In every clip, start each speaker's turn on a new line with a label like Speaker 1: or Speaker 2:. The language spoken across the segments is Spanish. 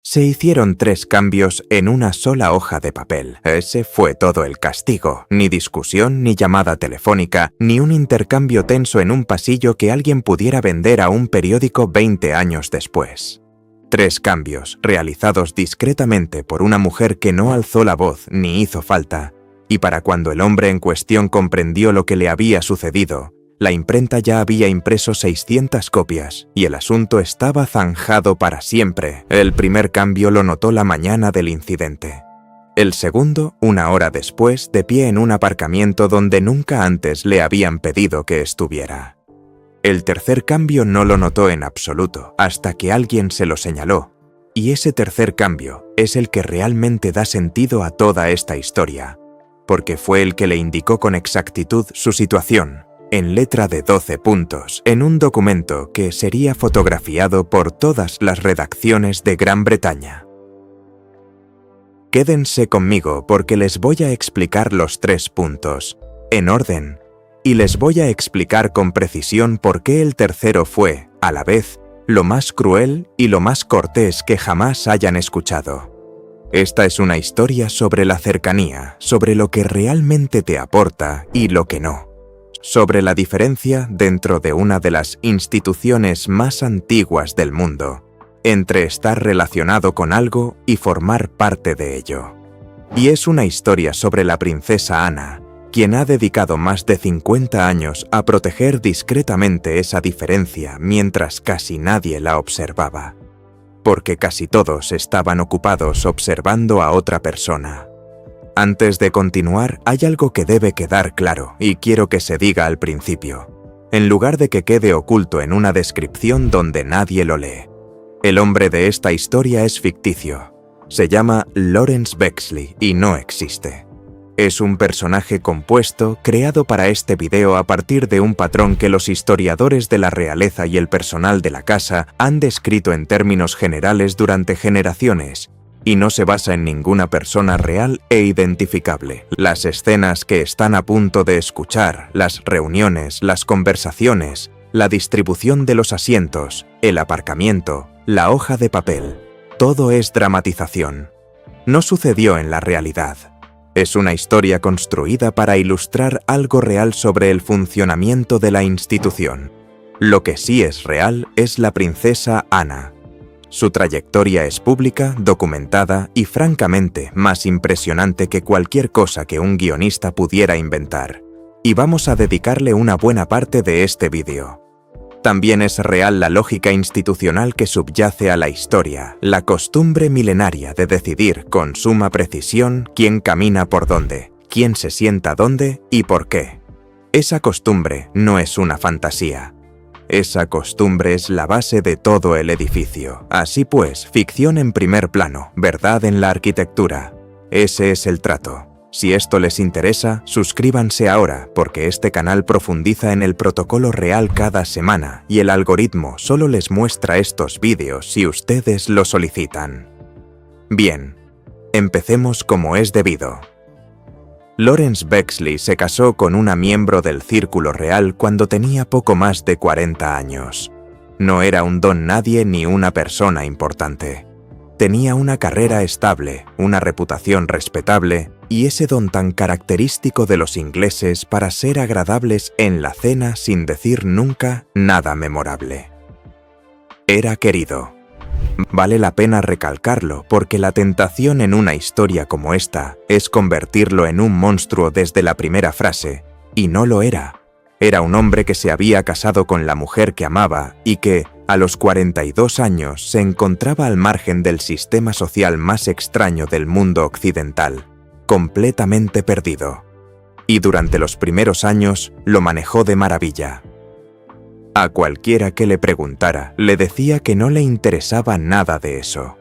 Speaker 1: Se hicieron 3 cambios en una sola hoja de papel. Ese fue todo el castigo. Ni discusión, ni llamada telefónica, ni un intercambio tenso en un pasillo que alguien pudiera vender a un periódico 20 años después. 3 cambios, realizados discretamente por una mujer que no alzó la voz ni hizo falta, y para cuando el hombre en cuestión comprendió lo que le había sucedido, la imprenta ya había impreso 600 copias y el asunto estaba zanjado para siempre. El primer cambio lo notó la mañana del incidente. El segundo, 1 hora después, de pie en un aparcamiento donde nunca antes le habían pedido que estuviera. El tercer cambio no lo notó en absoluto, hasta que alguien se lo señaló. Y ese tercer cambio es el que realmente da sentido a toda esta historia, porque fue el que le indicó con exactitud su situación, en letra de 12 puntos, en un documento que sería fotografiado por todas las redacciones de Gran Bretaña. Quédense conmigo porque les voy a explicar los 3 puntos, en orden, y les voy a explicar con precisión por qué el tercero fue, a la vez, lo más cruel y lo más cortés que jamás hayan escuchado. Esta es una historia sobre la cercanía, sobre lo que realmente te aporta y lo que no. Sobre la diferencia dentro de una de las instituciones más antiguas del mundo, entre estar relacionado con algo y formar parte de ello. Y es una historia sobre la princesa Ana, quien ha dedicado más de 50 años a proteger discretamente esa diferencia mientras casi nadie la observaba, porque casi todos estaban ocupados observando a otra persona. Antes de continuar, hay algo que debe quedar claro y quiero que se diga al principio, en lugar de que quede oculto en una descripción donde nadie lo lee. El hombre de esta historia es ficticio. Se llama Lawrence Bexley y no existe. Es un personaje compuesto creado para este video a partir de un patrón que los historiadores de la realeza y el personal de la casa han descrito en términos generales durante generaciones, y no se basa en ninguna persona real e identificable. Las escenas que están a punto de escuchar, las reuniones, las conversaciones, la distribución de los asientos, el aparcamiento, la hoja de papel, todo es dramatización. No sucedió en la realidad. Es una historia construida para ilustrar algo real sobre el funcionamiento de la institución. Lo que sí es real es la princesa Ana. Su trayectoria es pública, documentada y francamente más impresionante que cualquier cosa que un guionista pudiera inventar. Y vamos a dedicarle una buena parte de este vídeo. También es real la lógica institucional que subyace a la historia, la costumbre milenaria de decidir con suma precisión quién camina por dónde, quién se sienta dónde y por qué. Esa costumbre no es una fantasía. Esa costumbre es la base de todo el edificio. Así pues, ficción en primer plano, verdad en la arquitectura. Ese es el trato. Si esto les interesa, suscríbanse ahora, porque este canal profundiza en el protocolo real cada semana y el algoritmo solo les muestra estos vídeos si ustedes lo solicitan. Bien, empecemos como es debido. Lawrence Bexley se casó con una miembro del Círculo Real cuando tenía poco más de 40 años. No era un don nadie ni una persona importante. Tenía una carrera estable, una reputación respetable y ese don tan característico de los ingleses para ser agradables en la cena sin decir nunca nada memorable. Era querido. Vale la pena recalcarlo porque la tentación en una historia como esta es convertirlo en un monstruo desde la primera frase, y no lo era. Era un hombre que se había casado con la mujer que amaba y que, a los 42 años, se encontraba al margen del sistema social más extraño del mundo occidental, completamente perdido. Y durante los primeros años lo manejó de maravilla. A cualquiera que le preguntara, le decía que no le interesaba nada de eso.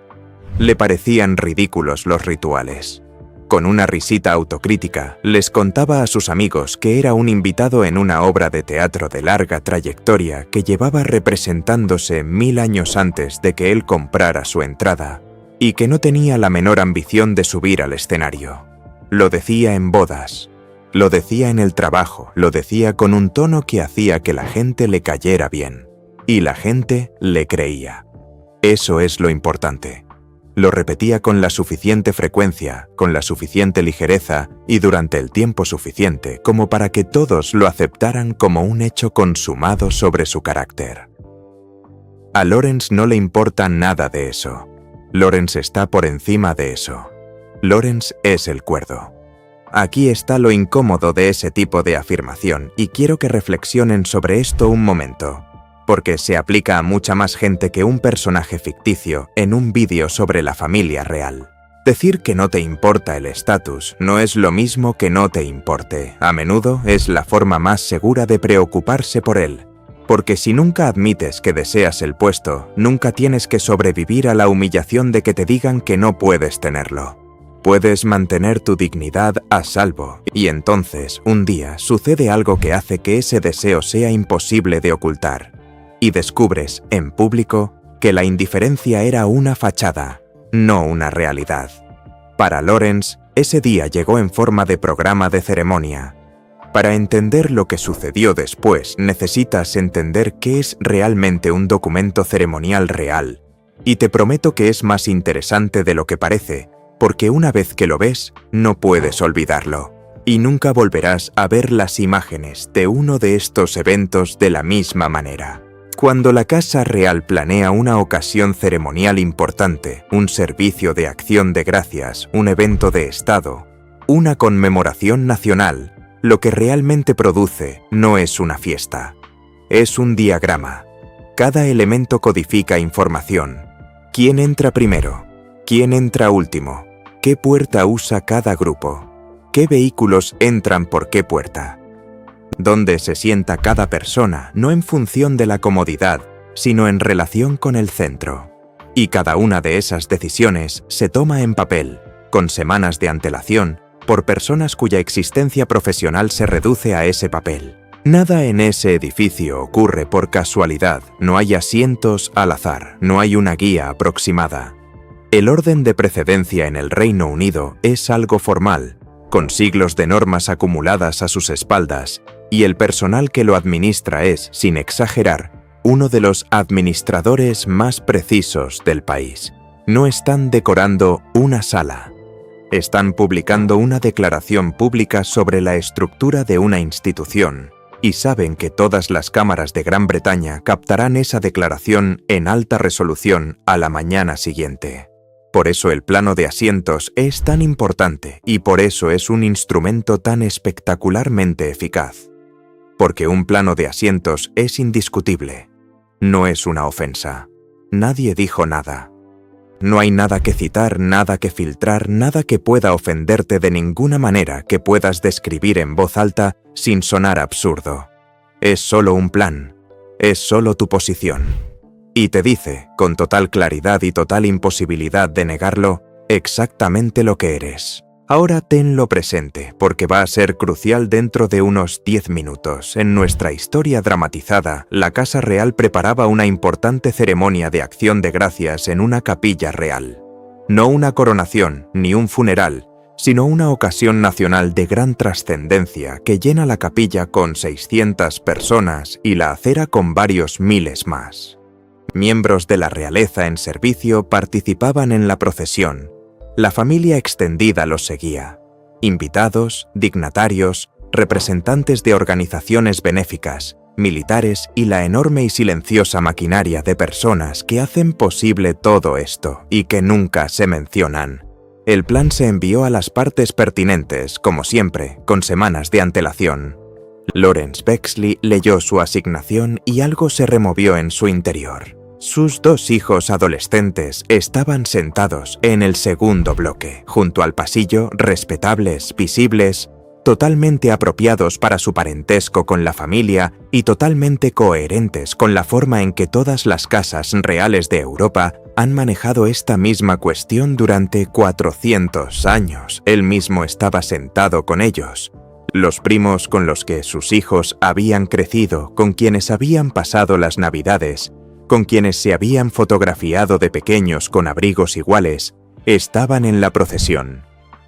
Speaker 1: Le parecían ridículos los rituales. Con una risita autocrítica, les contaba a sus amigos que era un invitado en una obra de teatro de larga trayectoria que llevaba representándose 1000 años antes de que él comprara su entrada, y que no tenía la menor ambición de subir al escenario. Lo decía en bodas. Lo decía en el trabajo, lo decía con un tono que hacía que la gente le cayera bien. Y la gente le creía. Eso es lo importante. Lo repetía con la suficiente frecuencia, con la suficiente ligereza y durante el tiempo suficiente como para que todos lo aceptaran como un hecho consumado sobre su carácter. A Lawrence no le importa nada de eso. Lawrence está por encima de eso. Lawrence es el cuerdo. Aquí está lo incómodo de ese tipo de afirmación y quiero que reflexionen sobre esto un momento, porque se aplica a mucha más gente que un personaje ficticio en un vídeo sobre la familia real. Decir que no te importa el estatus no es lo mismo que no te importe. A menudo es la forma más segura de preocuparse por él, porque si nunca admites que deseas el puesto, nunca tienes que sobrevivir a la humillación de que te digan que no puedes tenerlo. Puedes mantener tu dignidad a salvo, y entonces, un día, sucede algo que hace que ese deseo sea imposible de ocultar. Y descubres, en público, que la indiferencia era una fachada, no una realidad. Para Lawrence, ese día llegó en forma de programa de ceremonia. Para entender lo que sucedió después, necesitas entender qué es realmente un documento ceremonial real. Y te prometo que es más interesante de lo que parece, porque una vez que lo ves, no puedes olvidarlo. Y nunca volverás a ver las imágenes de uno de estos eventos de la misma manera. Cuando la Casa Real planea una ocasión ceremonial importante, un servicio de acción de gracias, un evento de Estado, una conmemoración nacional, lo que realmente produce no es una fiesta. Es un diagrama. Cada elemento codifica información. ¿Quién entra primero? ¿Quién entra último? ¿Qué puerta usa cada grupo? ¿Qué vehículos entran por qué puerta? ¿Dónde se sienta cada persona, no en función de la comodidad, sino en relación con el centro? Y cada una de esas decisiones se toma en papel, con semanas de antelación, por personas cuya existencia profesional se reduce a ese papel. Nada en ese edificio ocurre por casualidad, no hay asientos al azar, no hay una guía aproximada. El orden de precedencia en el Reino Unido es algo formal, con siglos de normas acumuladas a sus espaldas, y el personal que lo administra es, sin exagerar, uno de los administradores más precisos del país. No están decorando una sala. Están publicando una declaración pública sobre la estructura de una institución, y saben que todas las cámaras de Gran Bretaña captarán esa declaración en alta resolución a la mañana siguiente. Por eso el plano de asientos es tan importante y por eso es un instrumento tan espectacularmente eficaz. Porque un plano de asientos es indiscutible. No es una ofensa. Nadie dijo nada. No hay nada que citar, nada que filtrar, nada que pueda ofenderte de ninguna manera que puedas describir en voz alta sin sonar absurdo. Es solo un plan. Es solo tu posición. Y te dice, con total claridad y total imposibilidad de negarlo, exactamente lo que eres. Ahora tenlo presente, porque va a ser crucial dentro de unos 10 minutos. En nuestra historia dramatizada, la Casa Real preparaba una importante ceremonia de acción de gracias en una capilla real. No una coronación, ni un funeral, sino una ocasión nacional de gran trascendencia que llena la capilla con 600 personas y la acera con varios miles más. Miembros de la realeza en servicio participaban en la procesión. La familia extendida los seguía. Invitados, dignatarios, representantes de organizaciones benéficas, militares y la enorme y silenciosa maquinaria de personas que hacen posible todo esto y que nunca se mencionan. El plan se envió a las partes pertinentes, como siempre, con semanas de antelación. Lawrence Bexley leyó su asignación y algo se removió en su interior. Sus 2 hijos adolescentes estaban sentados en el segundo bloque, junto al pasillo, respetables, visibles, totalmente apropiados para su parentesco con la familia y totalmente coherentes con la forma en que todas las casas reales de Europa han manejado esta misma cuestión durante 400 años. Él mismo estaba sentado con ellos. Los primos con los que sus hijos habían crecido, con quienes habían pasado las Navidades, con quienes se habían fotografiado de pequeños con abrigos iguales, estaban en la procesión.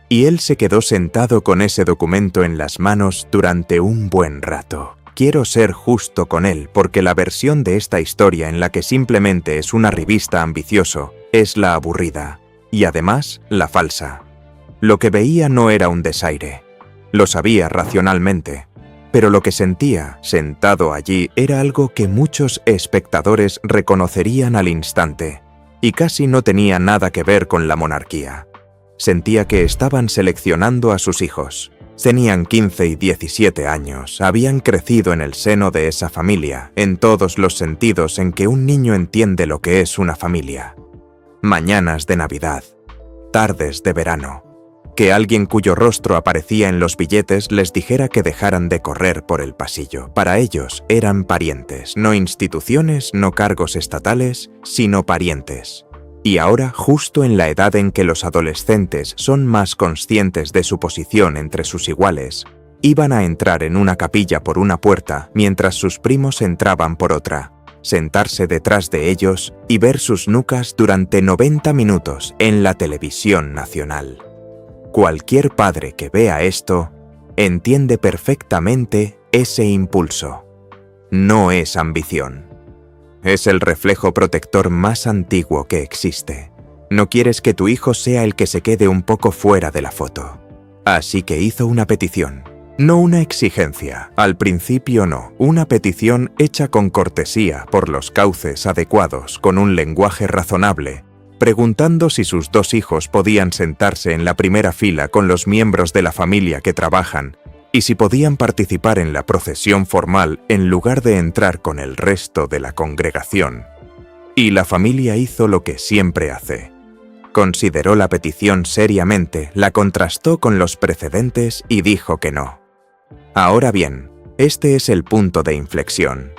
Speaker 1: Y él se quedó sentado con ese documento en las manos durante un buen rato. Quiero ser justo con él porque la versión de esta historia en la que simplemente es un arribista ambicioso es la aburrida. y además la falsa. Lo que veía no era un desaire. Lo sabía racionalmente, pero lo que sentía, sentado allí, era algo que muchos espectadores reconocerían al instante, y casi no tenía nada que ver con la monarquía. Sentía que estaban seleccionando a sus hijos. Tenían 15 y 17 años, habían crecido en el seno de esa familia, en todos los sentidos en que un niño entiende lo que es una familia. Mañanas de Navidad, tardes de verano. Que alguien cuyo rostro aparecía en los billetes les dijera que dejaran de correr por el pasillo. Para ellos eran parientes, no instituciones, no cargos estatales, sino parientes. Y ahora, justo en la edad en que los adolescentes son más conscientes de su posición entre sus iguales, iban a entrar en una capilla por una puerta mientras sus primos entraban por otra, sentarse detrás de ellos y ver sus nucas durante 90 minutos en la televisión nacional. Cualquier padre que vea esto entiende perfectamente ese impulso. No es ambición. Es el reflejo protector más antiguo que existe. No quieres que tu hijo sea el que se quede un poco fuera de la foto. Así que hizo una petición. No una exigencia, al principio no. Una petición hecha con cortesía por los cauces adecuados, con un lenguaje razonable, preguntando si sus 2 hijos podían sentarse en la primera fila con los miembros de la familia que trabajan y si podían participar en la procesión formal en lugar de entrar con el resto de la congregación. Y la familia hizo lo que siempre hace. Consideró la petición seriamente, la contrastó con los precedentes y dijo que no. Ahora bien, este es el punto de inflexión.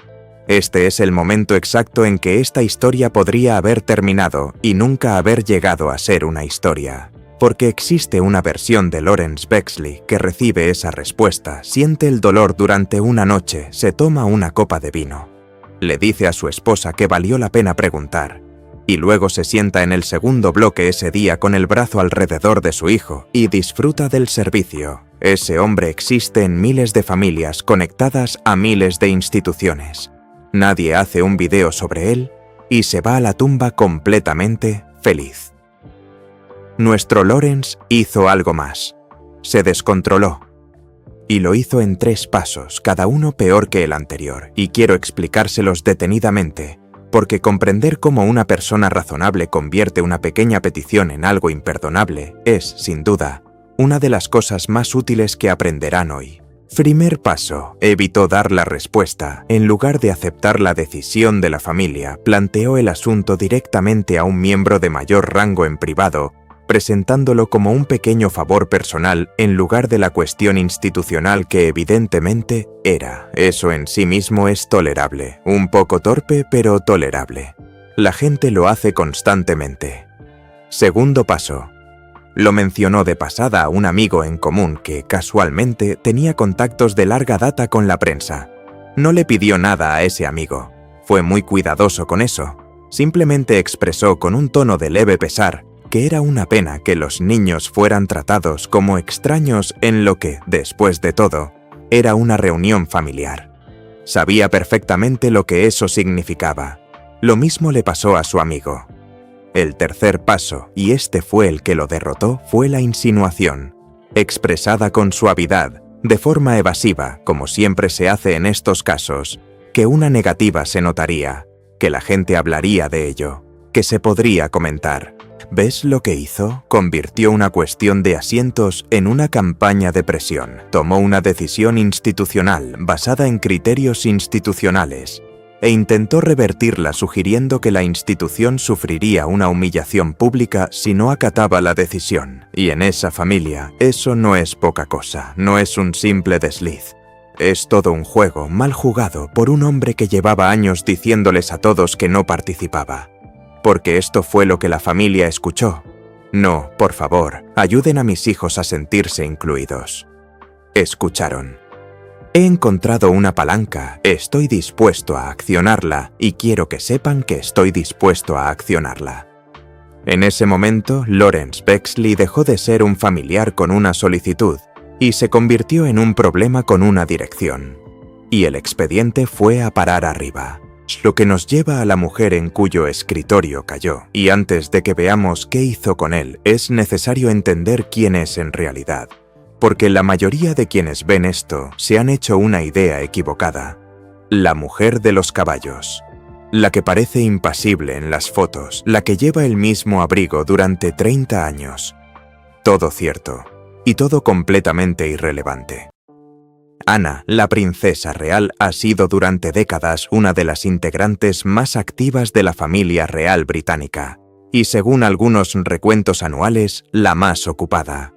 Speaker 1: Este es el momento exacto en que esta historia podría haber terminado y nunca haber llegado a ser una historia. Porque existe una versión de Lawrence Bexley que recibe esa respuesta, siente el dolor durante una noche, se toma una copa de vino. Le dice a su esposa que valió la pena preguntar, y luego se sienta en el segundo bloque ese día con el brazo alrededor de su hijo y disfruta del servicio. Ese hombre existe en miles de familias conectadas a miles de instituciones. Nadie hace un video sobre él y se va a la tumba completamente feliz. Nuestro Lawrence hizo algo más. Se descontroló. Y lo hizo en 3 pasos, cada uno peor que el anterior, y quiero explicárselos detenidamente, porque comprender cómo una persona razonable convierte una pequeña petición en algo imperdonable es, sin duda, una de las cosas más útiles que aprenderán hoy. Primer paso, evitó dar la respuesta. En lugar de aceptar la decisión de la familia, planteó el asunto directamente a un miembro de mayor rango en privado, presentándolo como un pequeño favor personal en lugar de la cuestión institucional que evidentemente era. Eso en sí mismo es tolerable, un poco torpe pero tolerable. La gente lo hace constantemente. Segundo paso. Lo mencionó de pasada a un amigo en común que, casualmente, tenía contactos de larga data con la prensa. No le pidió nada a ese amigo. Fue muy cuidadoso con eso. Simplemente expresó con un tono de leve pesar que era una pena que los niños fueran tratados como extraños en lo que, después de todo, era una reunión familiar. Sabía perfectamente lo que eso significaba. Lo mismo le pasó a su amigo. El tercer paso, y este fue el que lo derrotó, fue la insinuación, expresada con suavidad, de forma evasiva, como siempre se hace en estos casos, que una negativa se notaría, que la gente hablaría de ello, que se podría comentar. ¿Ves lo que hizo? Convirtió una cuestión de asientos en una campaña de presión. Tomó una decisión institucional basada en criterios institucionales e intentó revertirla sugiriendo que la institución sufriría una humillación pública si no acataba la decisión. Y en esa familia, eso no es poca cosa, no es un simple desliz. Es todo un juego mal jugado por un hombre que llevaba años diciéndoles a todos que no participaba. Porque esto fue lo que la familia escuchó. No, por favor, ayuden a mis hijos a sentirse incluidos. Escucharon. He encontrado una palanca, estoy dispuesto a accionarla y quiero que sepan que estoy dispuesto a accionarla. En ese momento, Lawrence Bexley dejó de ser un familiar con una solicitud y se convirtió en un problema con una dirección. Y el expediente fue a parar arriba. Lo que nos lleva a la mujer en cuyo escritorio cayó. Y antes de que veamos qué hizo con él, es necesario entender quién es en realidad. Porque la mayoría de quienes ven esto se han hecho una idea equivocada. La mujer de los caballos. La que parece impasible en las fotos, la que lleva el mismo abrigo durante 30 años. Todo cierto, y todo completamente irrelevante. Ana, la princesa real, ha sido durante décadas una de las integrantes más activas de la familia real británica, y según algunos recuentos anuales, la más ocupada.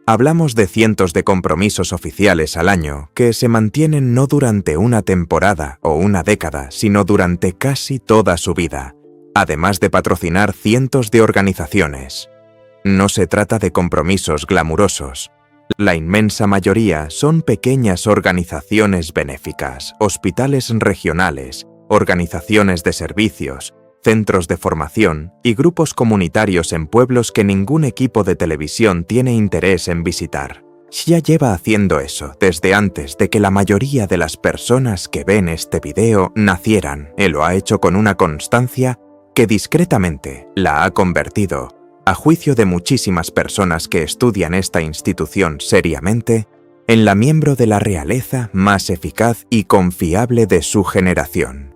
Speaker 1: Hablamos de cientos de compromisos oficiales al año que se mantienen no durante una temporada o una década, sino durante casi toda su vida, además de patrocinar cientos de organizaciones. No se trata de compromisos glamurosos. La inmensa mayoría son pequeñas organizaciones benéficas, hospitales regionales, organizaciones de servicios, centros de formación y grupos comunitarios en pueblos que ningún equipo de televisión tiene interés en visitar. Ya lleva haciendo eso desde antes de que la mayoría de las personas que ven este video nacieran, y lo ha hecho con una constancia que discretamente la ha convertido, a juicio de muchísimas personas que estudian esta institución seriamente, en la miembro de la realeza más eficaz y confiable de su generación.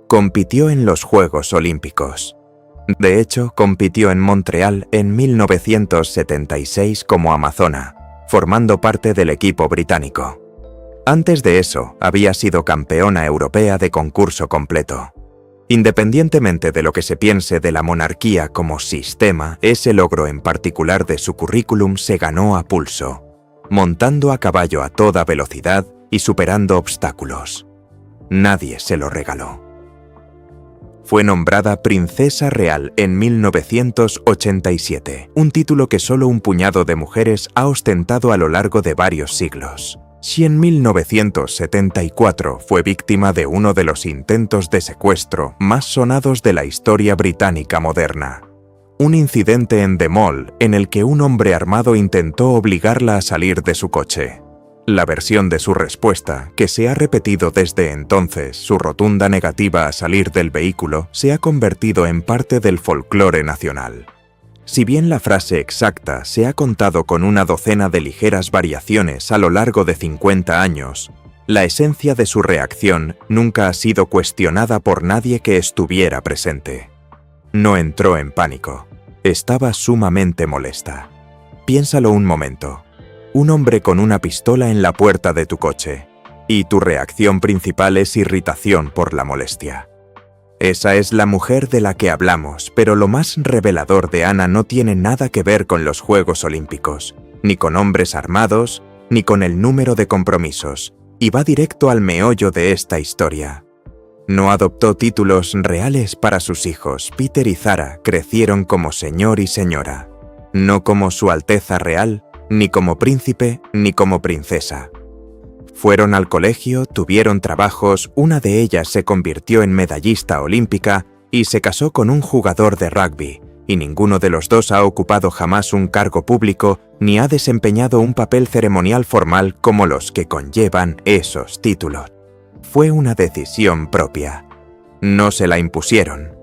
Speaker 1: Compitió en los Juegos Olímpicos. De hecho, compitió en Montreal en 1976 como amazona, formando parte del equipo británico. Antes de eso, había sido campeona europea de concurso completo. Independientemente de lo que se piense de la monarquía como sistema, ese logro en particular de su currículum se ganó a pulso, montando a caballo a toda velocidad y superando obstáculos. Nadie se lo regaló. Fue nombrada Princesa Real en 1987, un título que solo un puñado de mujeres ha ostentado a lo largo de varios siglos. Si en 1974 fue víctima de uno de los intentos de secuestro más sonados de la historia británica moderna. Un incidente en The Mall en el que un hombre armado intentó obligarla a salir de su coche. La versión de su respuesta, que se ha repetido desde entonces, su rotunda negativa a salir del vehículo, se ha convertido en parte del folclore nacional. Si bien la frase exacta se ha contado con una docena de ligeras variaciones a lo largo de 50 años, la esencia de su reacción nunca ha sido cuestionada por nadie que estuviera presente. No entró en pánico. Estaba sumamente molesta. Piénsalo un momento. Un hombre con una pistola en la puerta de tu coche, y tu reacción principal es irritación por la molestia. Esa es la mujer de la que hablamos, pero lo más revelador de Ana no tiene nada que ver con los Juegos Olímpicos, ni con hombres armados, ni con el número de compromisos, y va directo al meollo de esta historia. No adoptó títulos reales para sus hijos. Peter y Zara crecieron como señor y señora, no como Su Alteza Real, ni como príncipe, ni como princesa. Fueron al colegio, tuvieron trabajos, una de ellas se convirtió en medallista olímpica y se casó con un jugador de rugby, y ninguno de los dos ha ocupado jamás un cargo público ni ha desempeñado un papel ceremonial formal como los que conllevan esos títulos. Fue una decisión propia. No se la impusieron.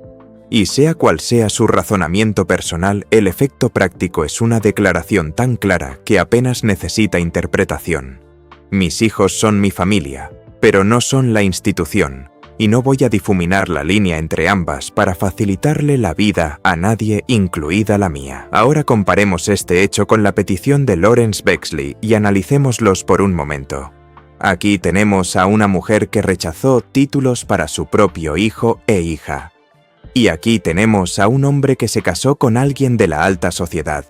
Speaker 1: Y sea cual sea su razonamiento personal, el efecto práctico es una declaración tan clara que apenas necesita interpretación. Mis hijos son mi familia, pero no son la institución, y no voy a difuminar la línea entre ambas para facilitarle la vida a nadie, incluida la mía. Ahora comparemos este hecho con la petición de Lawrence Bexley y analicémoslos por un momento. Aquí tenemos a una mujer que rechazó títulos para su propio hijo e hija. Y aquí tenemos a un hombre que se casó con alguien de la alta sociedad,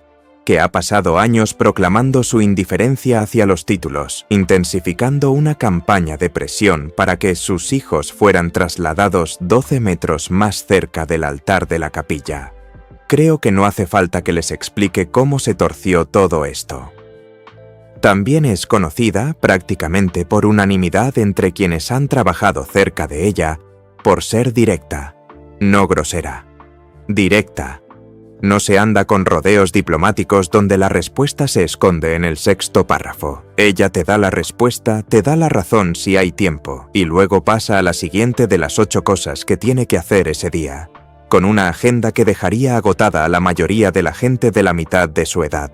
Speaker 1: que ha pasado años proclamando su indiferencia hacia los títulos, intensificando una campaña de presión para que sus hijos fueran trasladados 12 metros más cerca del altar de la capilla. Creo que no hace falta que les explique cómo se torció todo esto. También es conocida, prácticamente por unanimidad entre quienes han trabajado cerca de ella, por ser directa. No grosera, directa, No se anda con rodeos diplomáticos donde la respuesta se esconde en el 6º párrafo. Ella te da la respuesta, te da la razón si hay tiempo, y luego pasa a la siguiente de las 8 cosas que tiene que hacer ese día, con una agenda que dejaría agotada a la mayoría de la gente de la mitad de su edad.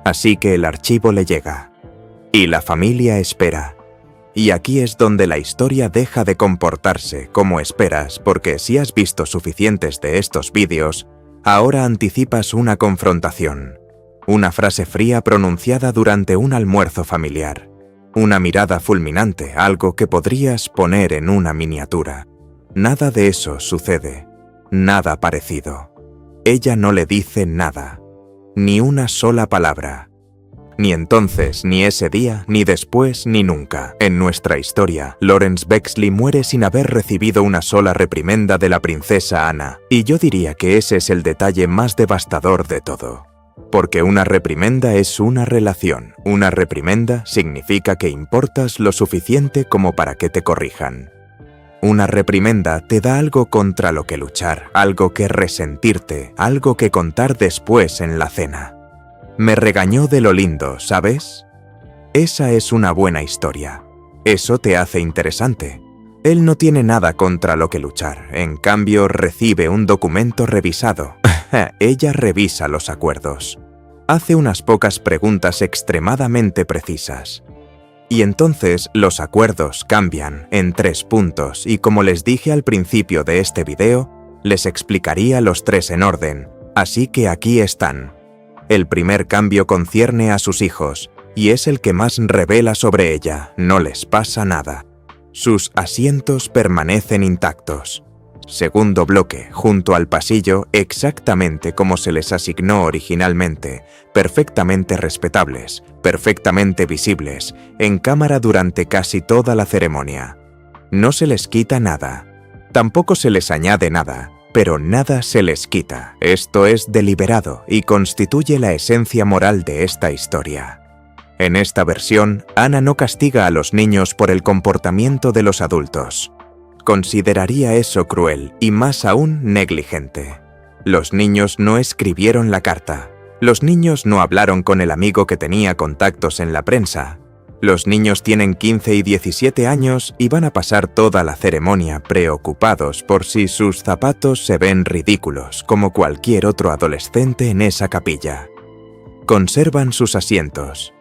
Speaker 1: Así que el archivo le llega. Y la familia espera. Y aquí es donde la historia deja de comportarse como esperas, porque si has visto suficientes de estos vídeos, ahora anticipas una confrontación, una frase fría pronunciada durante un almuerzo familiar, una mirada fulminante, algo que podrías poner en una miniatura. Nada de eso sucede, nada parecido. Ella no le dice nada, ni una sola palabra. Ni entonces, ni ese día, ni después, ni nunca. En nuestra historia, Lawrence Bexley muere sin haber recibido una sola reprimenda de la princesa Anna, y yo diría que ese es el detalle más devastador de todo. Porque una reprimenda es una relación. Una reprimenda significa que importas lo suficiente como para que te corrijan. Una reprimenda te da algo contra lo que luchar, algo que resentirte, algo que contar después en la cena. Me regañó de lo lindo, ¿sabes? Esa es una buena historia. Eso te hace interesante. Él no tiene nada contra lo que luchar, en cambio recibe un documento revisado. Ella revisa los acuerdos. Hace unas pocas preguntas extremadamente precisas. Y entonces los acuerdos cambian en 3 puntos y como les dije al principio de este video, les explicaría los 3 en orden, así que aquí están. El primer cambio concierne a sus hijos, y es el que más revela sobre ella, no les pasa nada. Sus asientos permanecen intactos. Segundo bloque, junto al pasillo, exactamente como se les asignó originalmente, perfectamente respetables, perfectamente visibles, en cámara durante casi toda la ceremonia. No se les quita nada, tampoco se les añade nada. Pero nada se les quita. Esto es deliberado y constituye la esencia moral de esta historia. En esta versión, Anna no castiga a los niños por el comportamiento de los adultos. Consideraría eso cruel y más aún negligente. Los niños no escribieron la carta. Los niños no hablaron con el amigo que tenía contactos en la prensa. Los niños tienen 15 y 17 años y van a pasar toda la ceremonia preocupados por si sus zapatos se ven ridículos, como cualquier otro adolescente en esa capilla. Conservan sus asientos.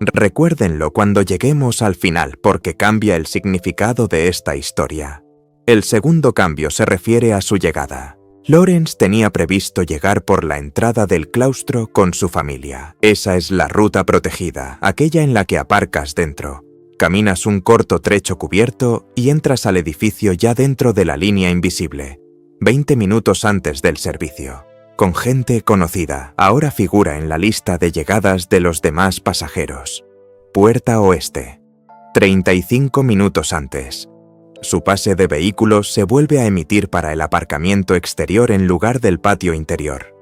Speaker 1: Recuérdenlo cuando lleguemos al final porque cambia el significado de esta historia. El segundo cambio se refiere a su llegada. Lawrence tenía previsto llegar por la entrada del claustro con su familia. Esa es la ruta protegida, aquella en la que aparcas dentro. Caminas un corto trecho cubierto y entras al edificio ya dentro de la línea invisible, 20 minutos antes del servicio. Con gente conocida, ahora figura en la lista de llegadas de los demás pasajeros. Puerta oeste, 35 minutos antes. Su pase de vehículos se vuelve a emitir para el aparcamiento exterior en lugar del patio interior.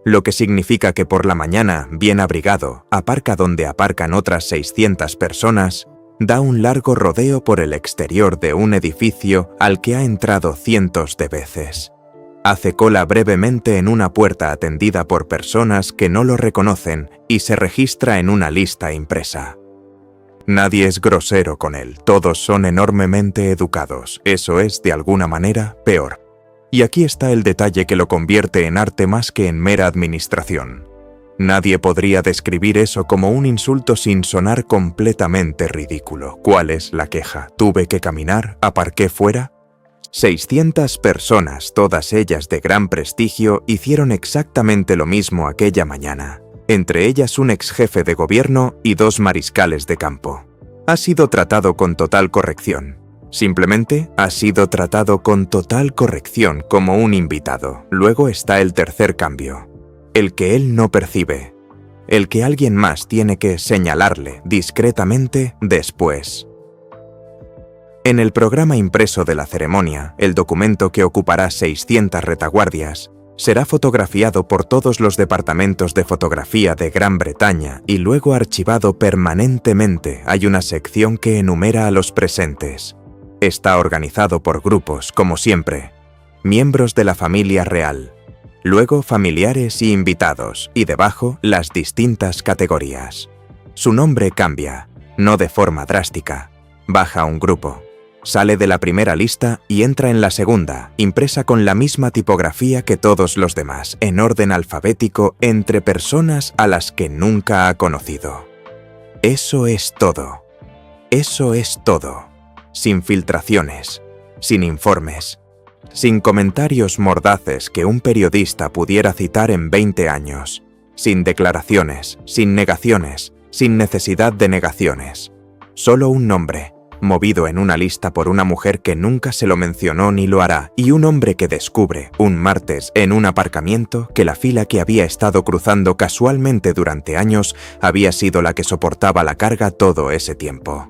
Speaker 1: Lo que significa que por la mañana, bien abrigado, aparca donde aparcan otras 600 personas, da un largo rodeo por el exterior de un edificio al que ha entrado cientos de veces. Hace cola brevemente en una puerta atendida por personas que no lo reconocen y se registra en una lista impresa. Nadie es grosero con él, todos son enormemente educados, eso es, de alguna manera, peor. Y aquí está el detalle que lo convierte en arte más que en mera administración. Nadie podría describir eso como un insulto sin sonar completamente ridículo. ¿Cuál es la queja? ¿Tuve que caminar? ¿Aparqué fuera? 600 personas, todas ellas de gran prestigio, hicieron exactamente lo mismo aquella mañana. Entre ellas un ex jefe de gobierno y 2 mariscales de campo. Ha sido tratado con total corrección. Simplemente ha sido tratado con total corrección como un invitado. Luego está el tercer cambio, el que él no percibe, el que alguien más tiene que señalarle discretamente después. En el programa impreso de la ceremonia, el documento que ocupará 600 retaguardias, será fotografiado por todos los departamentos de fotografía de Gran Bretaña y luego archivado permanentemente. Hay una sección que enumera a los presentes. Está organizado por grupos, como siempre. Miembros de la familia real. Luego familiares y invitados, y debajo las distintas categorías. Su nombre cambia, no de forma drástica. Baja un grupo, sale de la primera lista y entra en la segunda, impresa con la misma tipografía que todos los demás, en orden alfabético entre personas a las que nunca ha conocido. Eso es todo. Eso es todo. Sin filtraciones, sin informes, sin comentarios mordaces que un periodista pudiera citar en 20 años, sin declaraciones, sin negaciones, sin necesidad de negaciones. Solo un nombre, movido en una lista por una mujer que nunca se lo mencionó ni lo hará, y un hombre que descubre, un martes, en un aparcamiento, que la fila que había estado cruzando casualmente durante años había sido la que soportaba la carga todo ese tiempo.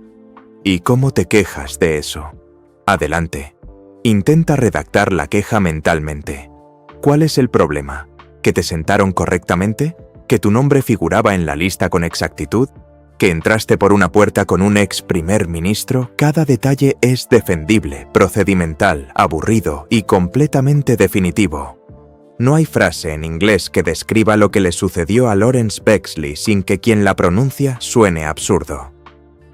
Speaker 1: ¿Y cómo te quejas de eso? Adelante. Intenta redactar la queja mentalmente. ¿Cuál es el problema? ¿Que te sentaron correctamente? ¿Que tu nombre figuraba en la lista con exactitud? ¿Que entraste por una puerta con un ex primer ministro? Cada detalle es defendible, procedimental, aburrido y completamente definitivo. No hay frase en inglés que describa lo que le sucedió a Lawrence Bexley sin que quien la pronuncia suene absurdo.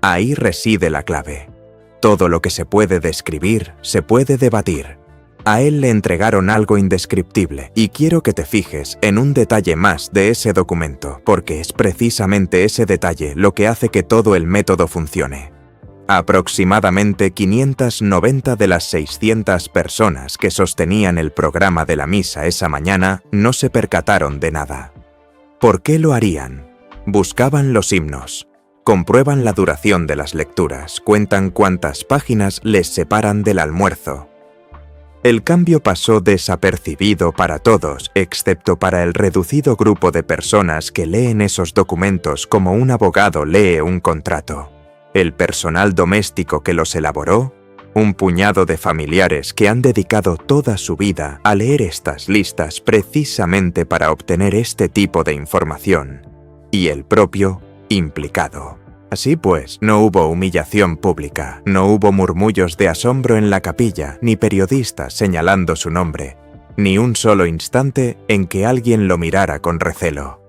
Speaker 1: Ahí reside la clave. Todo lo que se puede describir, se puede debatir. A él le entregaron algo indescriptible, y quiero que te fijes en un detalle más de ese documento, porque es precisamente ese detalle lo que hace que todo el método funcione. Aproximadamente 590 de las 600 personas que sostenían el programa de la misa esa mañana no se percataron de nada. ¿Por qué lo harían? Buscaban los himnos. Comprueban la duración de las lecturas, cuentan cuántas páginas les separan del almuerzo. El cambio pasó desapercibido para todos, excepto para el reducido grupo de personas que leen esos documentos como un abogado lee un contrato. El personal doméstico que los elaboró, un puñado de familiares que han dedicado toda su vida a leer estas listas precisamente para obtener este tipo de información, y el propio implicado. Así pues, no hubo humillación pública, no hubo murmullos de asombro en la capilla, ni periodistas señalando su nombre, ni un solo instante en que alguien lo mirara con recelo.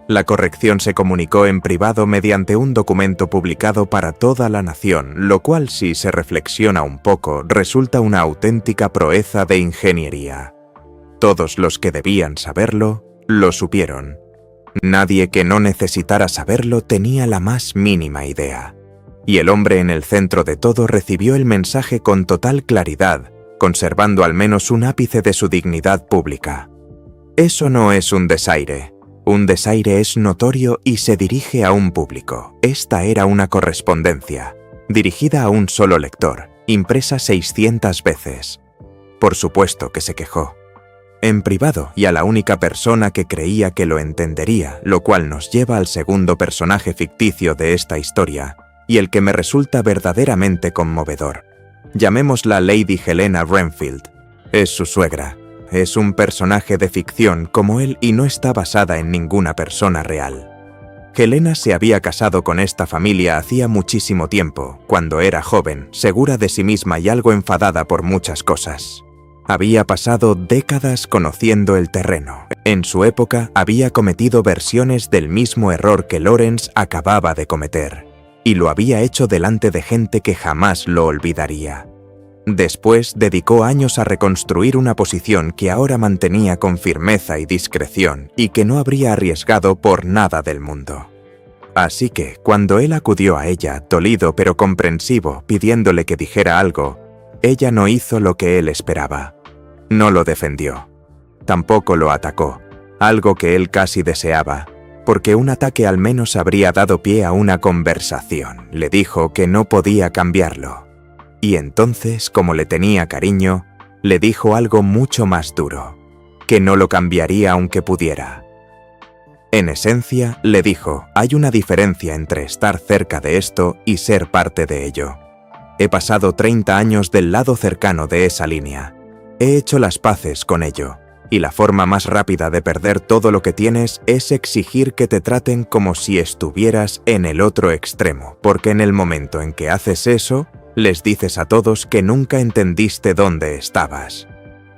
Speaker 1: La corrección se comunicó en privado mediante un documento publicado para toda la nación, lo cual, si se reflexiona un poco, resulta una auténtica proeza de ingeniería. Todos los que debían saberlo, lo supieron. Nadie que no necesitara saberlo tenía la más mínima idea. Y el hombre en el centro de todo recibió el mensaje con total claridad, conservando al menos un ápice de su dignidad pública. Eso no es un desaire. Un desaire es notorio y se dirige a un público. Esta era una correspondencia, dirigida a un solo lector, impresa 600 veces. Por supuesto que se quejó. En privado y a la única persona que creía que lo entendería, lo cual nos lleva al segundo personaje ficticio de esta historia, y el que me resulta verdaderamente conmovedor. Llamémosla Lady Helena Renfield. Es su suegra. Es un personaje de ficción como él y no está basada en ninguna persona real. Helena se había casado con esta familia hacía muchísimo tiempo, cuando era joven, segura de sí misma y algo enfadada por muchas cosas. Había pasado décadas conociendo el terreno. En su época había cometido versiones del mismo error que Lawrence acababa de cometer, y lo había hecho delante de gente que jamás lo olvidaría. Después dedicó años a reconstruir una posición que ahora mantenía con firmeza y discreción y que no habría arriesgado por nada del mundo. Así que, cuando él acudió a ella, dolido pero comprensivo, pidiéndole que dijera algo, ella no hizo lo que él esperaba. No lo defendió. Tampoco lo atacó, algo que él casi deseaba, porque un ataque al menos habría dado pie a una conversación. Le dijo que no podía cambiarlo. Y entonces, como le tenía cariño, le dijo algo mucho más duro, que no lo cambiaría aunque pudiera. En esencia, le dijo, hay una diferencia entre estar cerca de esto y ser parte de ello. He pasado 30 años del lado cercano de esa línea. He hecho las paces con ello, y la forma más rápida de perder todo lo que tienes es exigir que te traten como si estuvieras en el otro extremo, porque en el momento en que haces eso, les dices a todos que nunca entendiste dónde estabas.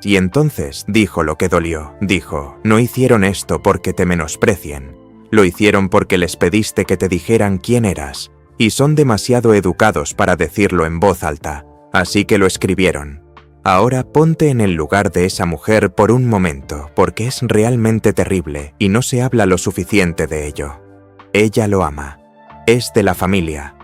Speaker 1: Y entonces dijo lo que dolió. Dijo, no hicieron esto porque te menosprecien. Lo hicieron porque les pediste que te dijeran quién eras. Y son demasiado educados para decirlo en voz alta. Así que lo escribieron. Ahora ponte en el lugar de esa mujer por un momento, porque es realmente terrible y no se habla lo suficiente de ello. Ella lo ama. Es de la familia.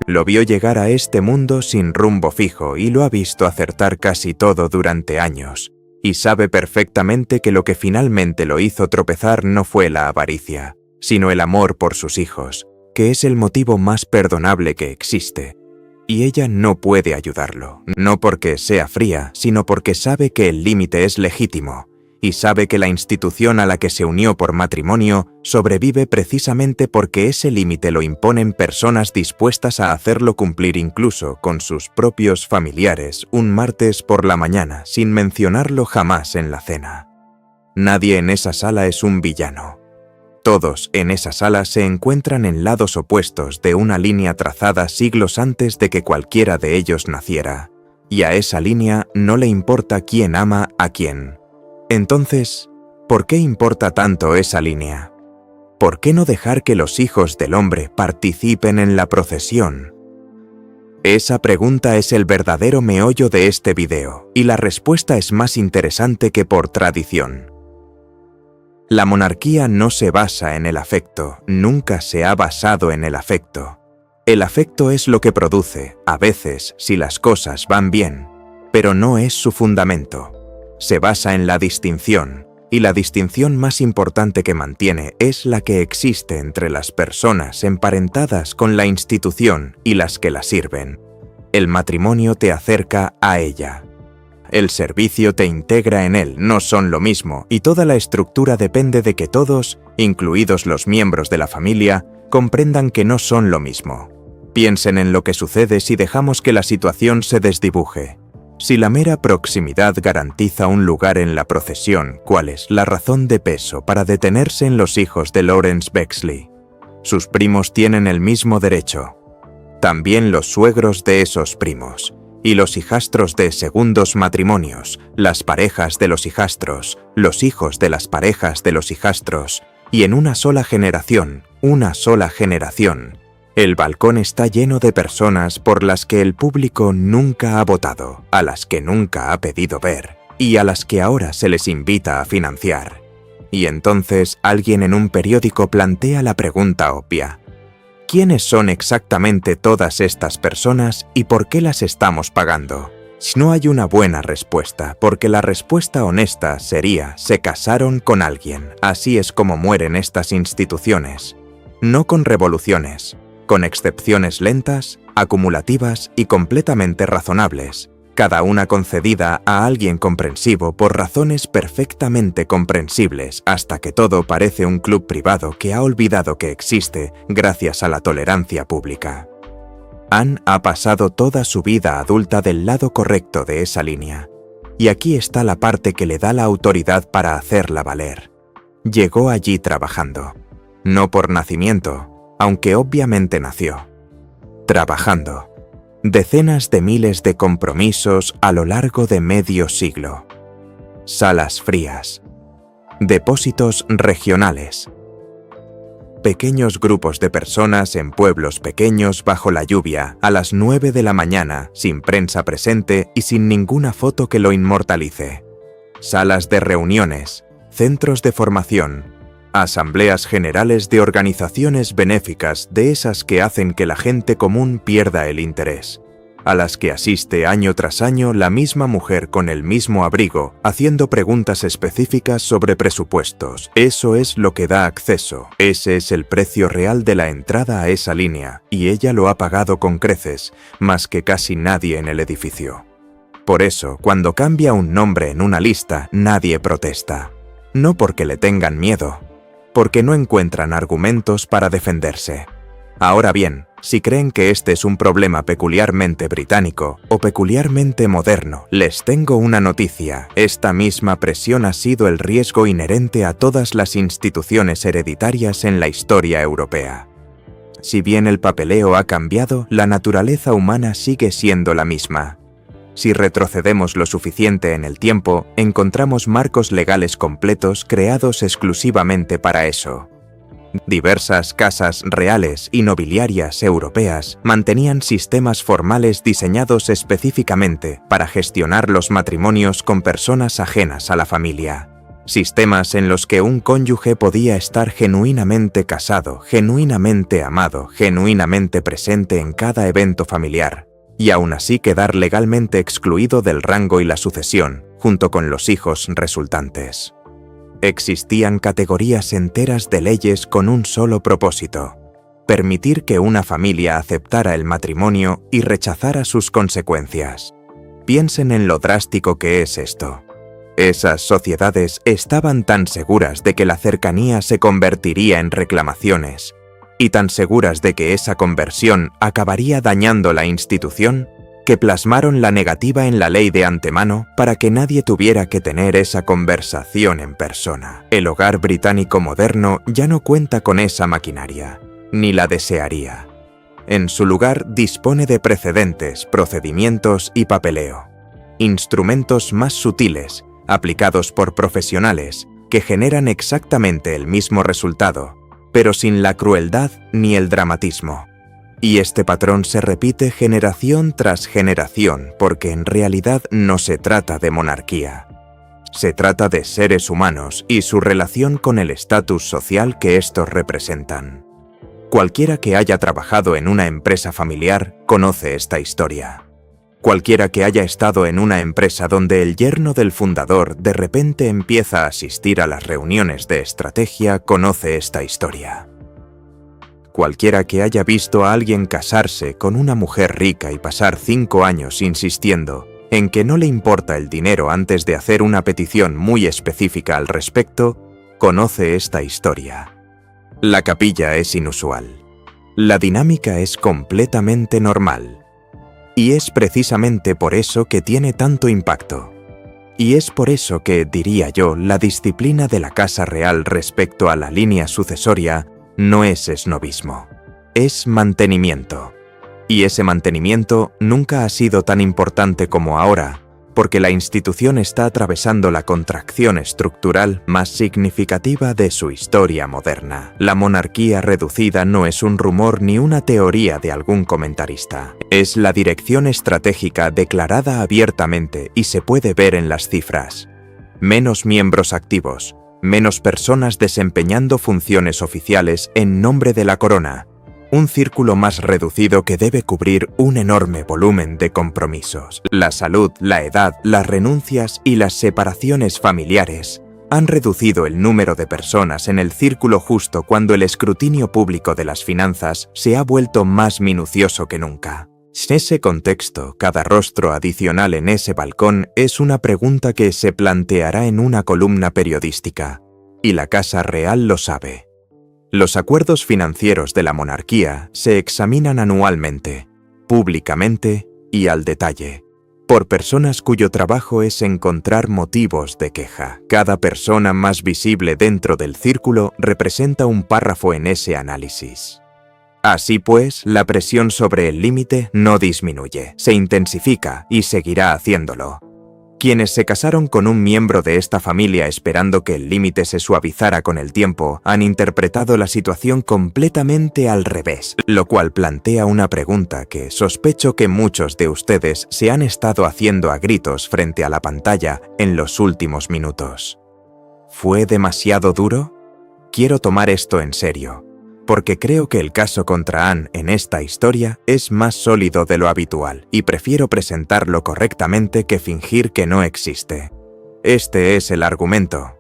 Speaker 1: Lo vio llegar a este mundo sin rumbo fijo y lo ha visto acertar casi todo durante años. Y sabe perfectamente que lo que finalmente lo hizo tropezar no fue la avaricia, sino el amor por sus hijos, que es el motivo más perdonable que existe. Y ella no puede ayudarlo, no porque sea fría, sino porque sabe que el límite es legítimo, y sabe que la institución a la que se unió por matrimonio sobrevive precisamente porque ese límite lo imponen personas dispuestas a hacerlo cumplir incluso con sus propios familiares un martes por la mañana, sin mencionarlo jamás en la cena. Nadie en esa sala es un villano. Todos en esa sala se encuentran en lados opuestos de una línea trazada siglos antes de que cualquiera de ellos naciera, y a esa línea no le importa quién ama a quién. Entonces, ¿por qué importa tanto esa línea? ¿Por qué no dejar que los hijos del hombre participen en la procesión? Esa pregunta es el verdadero meollo de este video, y la respuesta es más interesante que por tradición. La monarquía no se basa en el afecto, nunca se ha basado en el afecto. El afecto es lo que produce, a veces, si las cosas van bien, pero no es su fundamento. Se basa en la distinción, y la distinción más importante que mantiene es la que existe entre las personas emparentadas con la institución y las que la sirven. El matrimonio te acerca a ella. El servicio te integra en él, no son lo mismo, y toda la estructura depende de que todos, incluidos los miembros de la familia, comprendan que no son lo mismo. Piensen en lo que sucede si dejamos que la situación se desdibuje. Si la mera proximidad garantiza un lugar en la procesión, ¿cuál es la razón de peso para detenerse en los hijos de Lawrence Bexley? Sus primos tienen el mismo derecho. También los suegros de esos primos. Y los hijastros de segundos matrimonios, las parejas de los hijastros, los hijos de las parejas de los hijastros, y en una sola generación, el balcón está lleno de personas por las que el público nunca ha votado, a las que nunca ha pedido ver, y a las que ahora se les invita a financiar. Y entonces alguien en un periódico plantea la pregunta obvia. ¿Quiénes son exactamente todas estas personas y por qué las estamos pagando? No hay una buena respuesta, porque la respuesta honesta sería: se casaron con alguien. Así es como mueren estas instituciones. No con revoluciones, con excepciones lentas, acumulativas y completamente razonables, cada una concedida a alguien comprensivo por razones perfectamente comprensibles, hasta que todo parece un club privado que ha olvidado que existe gracias a la tolerancia pública. Anne ha pasado toda su vida adulta del lado correcto de esa línea, y aquí está la parte que le da la autoridad para hacerla valer. Llegó allí trabajando, no por nacimiento, aunque obviamente nació, trabajando. Decenas de miles de compromisos a lo largo de medio siglo. Salas frías. Depósitos regionales. Pequeños grupos de personas en pueblos pequeños bajo la lluvia a las 9 de la mañana, sin prensa presente y sin ninguna foto que lo inmortalice. Salas de reuniones, centros de formación, asambleas generales de organizaciones benéficas, de esas que hacen que la gente común pierda el interés, a las que asiste año tras año la misma mujer con el mismo abrigo, haciendo preguntas específicas sobre presupuestos. Eso es lo que da acceso, ese es el precio real de la entrada a esa línea, y ella lo ha pagado con creces, más que casi nadie en el edificio. Por eso, cuando cambia un nombre en una lista, nadie protesta. No porque le tengan miedo, porque no encuentran argumentos para defenderse. Ahora bien, si creen que este es un problema peculiarmente británico o peculiarmente moderno, les tengo una noticia: esta misma presión ha sido el riesgo inherente a todas las instituciones hereditarias en la historia europea. Si bien el papeleo ha cambiado, la naturaleza humana sigue siendo la misma. Si retrocedemos lo suficiente en el tiempo, encontramos marcos legales completos creados exclusivamente para eso. Diversas casas reales y nobiliarias europeas mantenían sistemas formales diseñados específicamente para gestionar los matrimonios con personas ajenas a la familia. Sistemas en los que un cónyuge podía estar genuinamente casado, genuinamente amado, genuinamente presente en cada evento familiar, y aún así quedar legalmente excluido del rango y la sucesión, junto con los hijos resultantes. Existían categorías enteras de leyes con un solo propósito: permitir que una familia aceptara el matrimonio y rechazara sus consecuencias. Piensen en lo drástico que es esto. Esas sociedades estaban tan seguras de que la cercanía se convertiría en reclamaciones, y tan seguras de que esa conversión acabaría dañando la institución, que plasmaron la negativa en la ley de antemano para que nadie tuviera que tener esa conversación en persona. El hogar británico moderno ya no cuenta con esa maquinaria, ni la desearía. En su lugar dispone de precedentes, procedimientos y papeleo. Instrumentos más sutiles, aplicados por profesionales, que generan exactamente el mismo resultado, pero sin la crueldad ni el dramatismo. Y este patrón se repite generación tras generación porque en realidad no se trata de monarquía. Se trata de seres humanos y su relación con el estatus social que estos representan. Cualquiera que haya trabajado en una empresa familiar conoce esta historia. Cualquiera que haya estado en una empresa donde el yerno del fundador de repente empieza a asistir a las reuniones de estrategia conoce esta historia. Cualquiera que haya visto a alguien casarse con una mujer rica y pasar 5 años insistiendo en que no le importa el dinero antes de hacer una petición muy específica al respecto, conoce esta historia. La capilla es inusual. La dinámica es completamente normal. Y es precisamente por eso que tiene tanto impacto. Y es por eso que, diría yo, la disciplina de la Casa Real respecto a la línea sucesoria no es esnobismo, es mantenimiento. Y ese mantenimiento nunca ha sido tan importante como ahora, porque la institución está atravesando la contracción estructural más significativa de su historia moderna. La monarquía reducida no es un rumor ni una teoría de algún comentarista. Es la dirección estratégica declarada abiertamente y se puede ver en las cifras. Menos miembros activos, menos personas desempeñando funciones oficiales en nombre de la corona, un círculo más reducido que debe cubrir un enorme volumen de compromisos. La salud, la edad, las renuncias y las separaciones familiares han reducido el número de personas en el círculo justo cuando el escrutinio público de las finanzas se ha vuelto más minucioso que nunca. En ese contexto, cada rostro adicional en ese balcón es una pregunta que se planteará en una columna periodística, y la Casa Real lo sabe. Los acuerdos financieros de la monarquía se examinan anualmente, públicamente y al detalle, por personas cuyo trabajo es encontrar motivos de queja. Cada persona más visible dentro del círculo representa un párrafo en ese análisis. Así pues, la presión sobre el límite no disminuye, se intensifica y seguirá haciéndolo. Quienes se casaron con un miembro de esta familia esperando que el límite se suavizara con el tiempo han interpretado la situación completamente al revés, lo cual plantea una pregunta que sospecho que muchos de ustedes se han estado haciendo a gritos frente a la pantalla en los últimos minutos. ¿Fue demasiado duro? Quiero tomar esto en serio, porque creo que el caso contra Anne en esta historia es más sólido de lo habitual y prefiero presentarlo correctamente que fingir que no existe. Este es el argumento.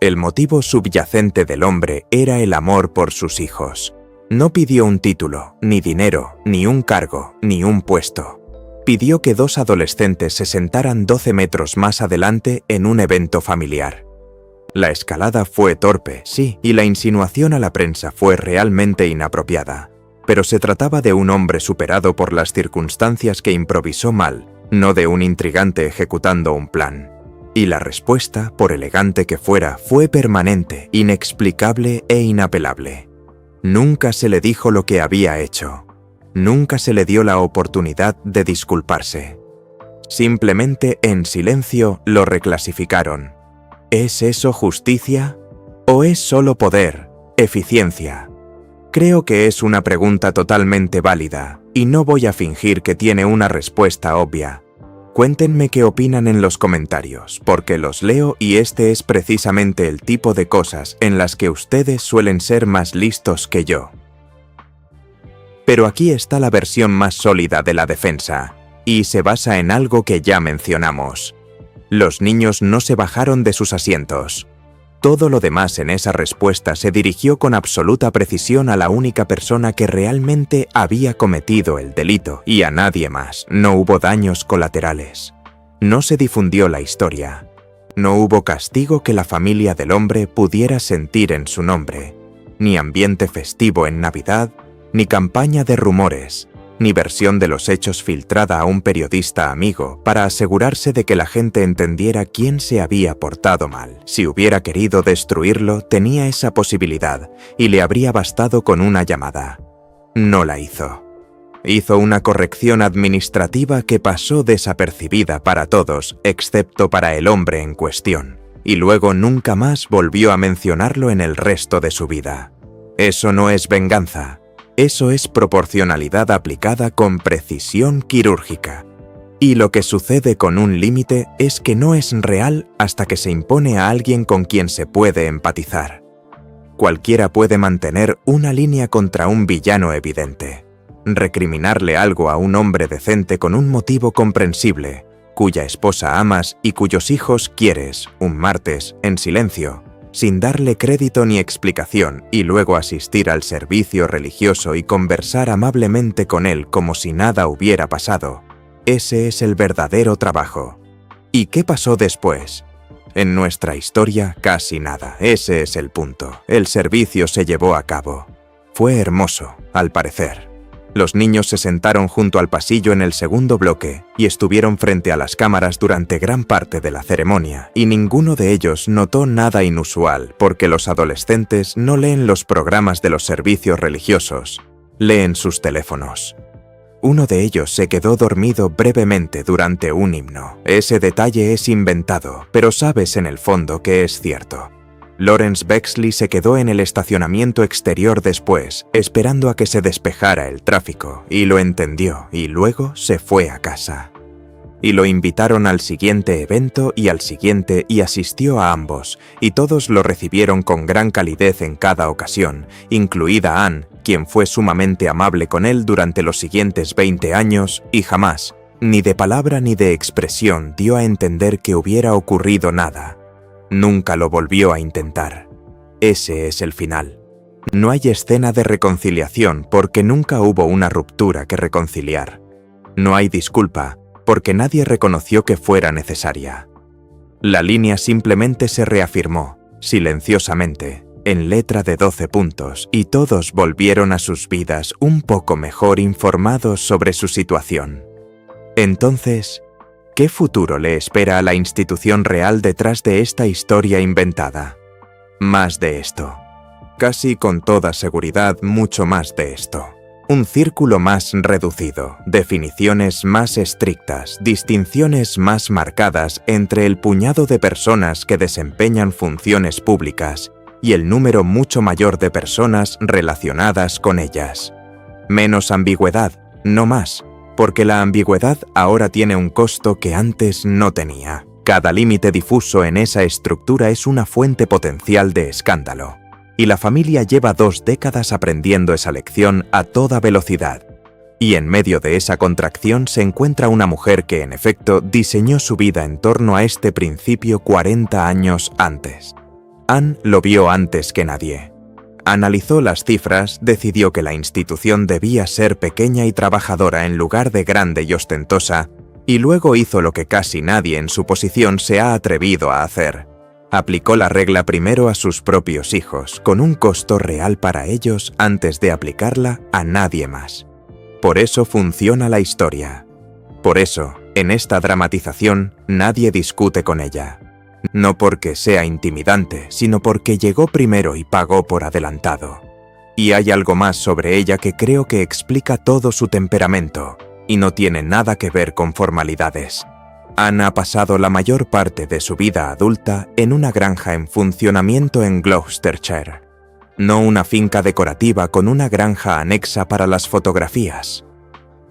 Speaker 1: El motivo subyacente del hombre era el amor por sus hijos. No pidió un título, ni dinero, ni un cargo, ni un puesto. Pidió que 2 adolescentes se sentaran 12 metros más adelante en un evento familiar. La escalada fue torpe, sí, y la insinuación a la prensa fue realmente inapropiada. Pero se trataba de un hombre superado por las circunstancias que improvisó mal, no de un intrigante ejecutando un plan. Y la respuesta, por elegante que fuera, fue permanente, inexplicable e inapelable. Nunca se le dijo lo que había hecho. Nunca se le dio la oportunidad de disculparse. Simplemente en silencio lo reclasificaron. ¿Es eso justicia? ¿O es solo poder, eficiencia? Creo que es una pregunta totalmente válida, y no voy a fingir que tiene una respuesta obvia. Cuéntenme qué opinan en los comentarios, porque los leo y este es precisamente el tipo de cosas en las que ustedes suelen ser más listos que yo. Pero aquí está la versión más sólida de la defensa, y se basa en algo que ya mencionamos. Los niños no se bajaron de sus asientos. Todo lo demás en esa respuesta se dirigió con absoluta precisión a la única persona que realmente había cometido el delito, y a nadie más. No hubo daños colaterales. No se difundió la historia. No hubo castigo que la familia del hombre pudiera sentir en su nombre, ni ambiente festivo en Navidad, ni campaña de rumores, ni versión de los hechos filtrada a un periodista amigo para asegurarse de que la gente entendiera quién se había portado mal. Si hubiera querido destruirlo, tenía esa posibilidad y le habría bastado con una llamada. No la hizo. Hizo una corrección administrativa que pasó desapercibida para todos, excepto para el hombre en cuestión, y luego nunca más volvió a mencionarlo en el resto de su vida. Eso no es venganza. Eso es proporcionalidad aplicada con precisión quirúrgica. Y lo que sucede con un límite es que no es real hasta que se impone a alguien con quien se puede empatizar. Cualquiera puede mantener una línea contra un villano evidente, recriminarle algo a un hombre decente con un motivo comprensible, cuya esposa amas y cuyos hijos quieres, un martes, en silencio, sin darle crédito ni explicación, y luego asistir al servicio religioso y conversar amablemente con él como si nada hubiera pasado. Ese es el verdadero trabajo. ¿Y qué pasó después? En nuestra historia, casi nada. Ese es el punto. El servicio se llevó a cabo. Fue hermoso, al parecer. Los niños se sentaron junto al pasillo en el segundo bloque y estuvieron frente a las cámaras durante gran parte de la ceremonia, y ninguno de ellos notó nada inusual porque los adolescentes no leen los programas de los servicios religiosos, leen sus teléfonos. Uno de ellos se quedó dormido brevemente durante un himno. Ese detalle es inventado, pero sabes en el fondo que es cierto. Lawrence Bexley se quedó en el estacionamiento exterior después, esperando a que se despejara el tráfico, y lo entendió, y luego se fue a casa. Y lo invitaron al siguiente evento y al siguiente, y asistió a ambos, y todos lo recibieron con gran calidez en cada ocasión, incluida Anne, quien fue sumamente amable con él durante los siguientes 20 años, y jamás, ni de palabra ni de expresión, dio a entender que hubiera ocurrido nada. Nunca lo volvió a intentar. Ese es el final. No hay escena de reconciliación porque nunca hubo una ruptura que reconciliar. No hay disculpa porque nadie reconoció que fuera necesaria. La línea simplemente se reafirmó, silenciosamente, en letra de 12 puntos, y todos volvieron a sus vidas un poco mejor informados sobre su situación. Entonces, ¿qué futuro le espera a la institución real detrás de esta historia inventada? Más de esto. Casi con toda seguridad, mucho más de esto. Un círculo más reducido, definiciones más estrictas, distinciones más marcadas entre el puñado de personas que desempeñan funciones públicas y el número mucho mayor de personas relacionadas con ellas. Menos ambigüedad, no más. Porque la ambigüedad ahora tiene un costo que antes no tenía. Cada límite difuso en esa estructura es una fuente potencial de escándalo. Y la familia lleva 2 décadas aprendiendo esa lección a toda velocidad. Y en medio de esa contracción se encuentra una mujer que, en efecto, diseñó su vida en torno a este principio 40 años antes. Anne lo vio antes que nadie. Analizó las cifras, decidió que la institución debía ser pequeña y trabajadora en lugar de grande y ostentosa, y luego hizo lo que casi nadie en su posición se ha atrevido a hacer. Aplicó la regla primero a sus propios hijos, con un costo real para ellos antes de aplicarla a nadie más. Por eso funciona la historia. Por eso, en esta dramatización, nadie discute con ella. No porque sea intimidante, sino porque llegó primero y pagó por adelantado. Y hay algo más sobre ella que creo que explica todo su temperamento, y no tiene nada que ver con formalidades. Anne ha pasado la mayor parte de su vida adulta en una granja en funcionamiento en Gloucestershire, no una finca decorativa con una granja anexa para las fotografías.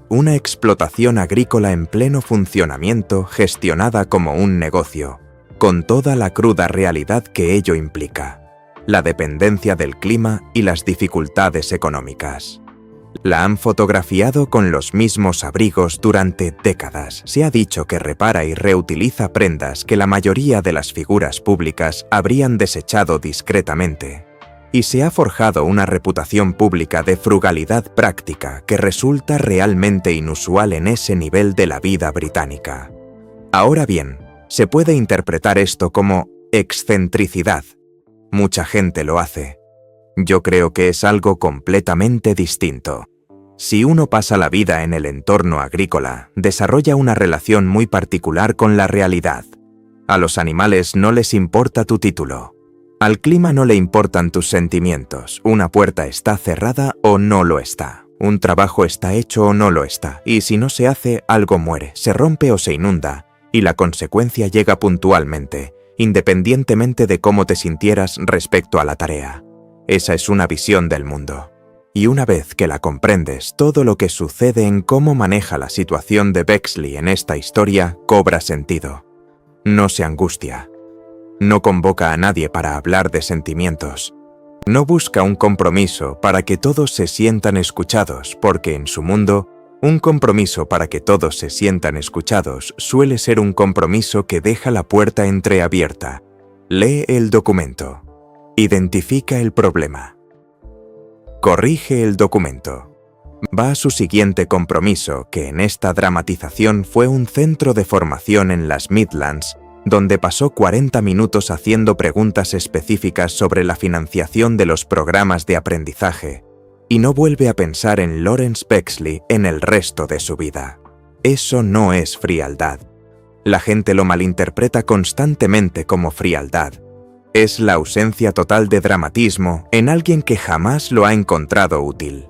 Speaker 1: Una explotación agrícola en pleno funcionamiento gestionada como un negocio, con toda la cruda realidad que ello implica, la dependencia del clima y las dificultades económicas. La han fotografiado con los mismos abrigos durante décadas. Se ha dicho que repara y reutiliza prendas que la mayoría de las figuras públicas habrían desechado discretamente. Y se ha forjado una reputación pública de frugalidad práctica que resulta realmente inusual en ese nivel de la vida británica. Ahora bien, se puede interpretar esto como excentricidad. Mucha gente lo hace. Yo creo que es algo completamente distinto. Si uno pasa la vida en el entorno agrícola, desarrolla una relación muy particular con la realidad. A los animales no les importa tu título. Al clima no le importan tus sentimientos. Una puerta está cerrada o no lo está. Un trabajo está hecho o no lo está. Y si no se hace, algo muere, se rompe o se inunda. Y la consecuencia llega puntualmente, independientemente de cómo te sintieras respecto a la tarea. Esa es una visión del mundo. Y una vez que la comprendes, todo lo que sucede en cómo maneja la situación de Bexley en esta historia cobra sentido. No se angustia. No convoca a nadie para hablar de sentimientos. No busca un compromiso para que todos se sientan escuchados, porque en su mundo, un compromiso para que todos se sientan escuchados suele ser un compromiso que deja la puerta entreabierta. Lee el documento. Identifica el problema. Corrige el documento. Va a su siguiente compromiso, que en esta dramatización fue un centro de formación en las Midlands, donde pasó 40 minutos haciendo preguntas específicas sobre la financiación de los programas de aprendizaje, y no vuelve a pensar en Lawrence Bexley en el resto de su vida. Eso no es frialdad. La gente lo malinterpreta constantemente como frialdad. Es la ausencia total de dramatismo en alguien que jamás lo ha encontrado útil.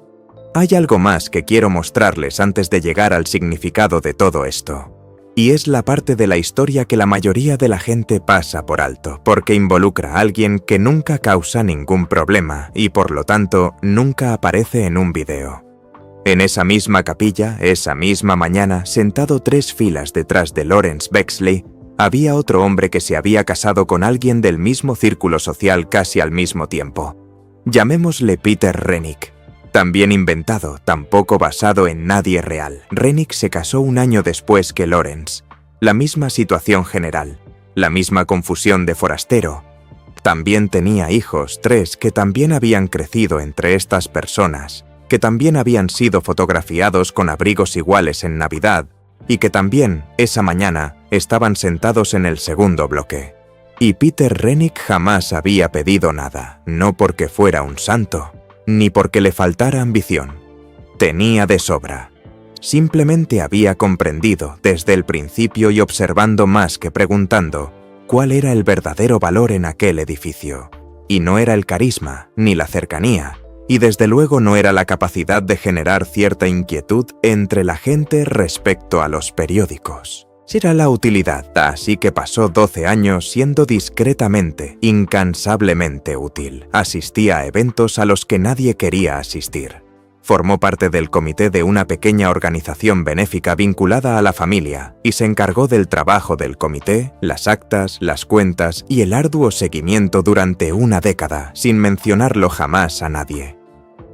Speaker 1: Hay algo más que quiero mostrarles antes de llegar al significado de todo esto. Y es la parte de la historia que la mayoría de la gente pasa por alto, porque involucra a alguien que nunca causa ningún problema y por lo tanto nunca aparece en un video. En esa misma capilla, esa misma mañana, sentado 3 filas detrás de Lawrence Bexley, había otro hombre que se había casado con alguien del mismo círculo social casi al mismo tiempo. Llamémosle Peter Rennick. También inventado, tampoco basado en nadie real. Rennick se casó un año después que Lawrence. La misma situación general, la misma confusión de forastero. También tenía hijos, 3, que también habían crecido entre estas personas, que también habían sido fotografiados con abrigos iguales en Navidad, y que también, esa mañana, estaban sentados en el segundo bloque. Y Peter Rennick jamás había pedido nada, no porque fuera un santo, ni porque le faltara ambición. Tenía de sobra. Simplemente había comprendido desde el principio y observando más que preguntando cuál era el verdadero valor en aquel edificio. Y no era el carisma, ni la cercanía, y desde luego no era la capacidad de generar cierta inquietud entre la gente respecto a los periódicos. Era la utilidad, así que pasó 12 años siendo discretamente, incansablemente útil. Asistía a eventos a los que nadie quería asistir. Formó parte del comité de una pequeña organización benéfica vinculada a la familia y se encargó del trabajo del comité, las actas, las cuentas y el arduo seguimiento durante una década, sin mencionarlo jamás a nadie.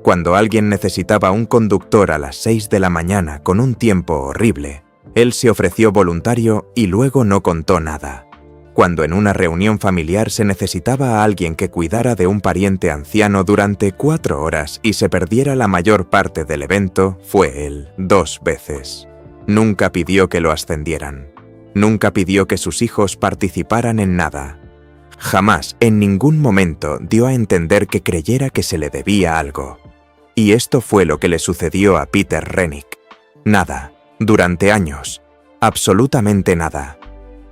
Speaker 1: Cuando alguien necesitaba un conductor a las 6 de la mañana con un tiempo horrible, él se ofreció voluntario y luego no contó nada. Cuando en una reunión familiar se necesitaba a alguien que cuidara de un pariente anciano durante 4 horas y se perdiera la mayor parte del evento, fue él 2 veces. Nunca pidió que lo ascendieran. Nunca pidió que sus hijos participaran en nada. Jamás, en ningún momento, dio a entender que creyera que se le debía algo. Y esto fue lo que le sucedió a Peter Rennick. Nada. Durante años, absolutamente nada.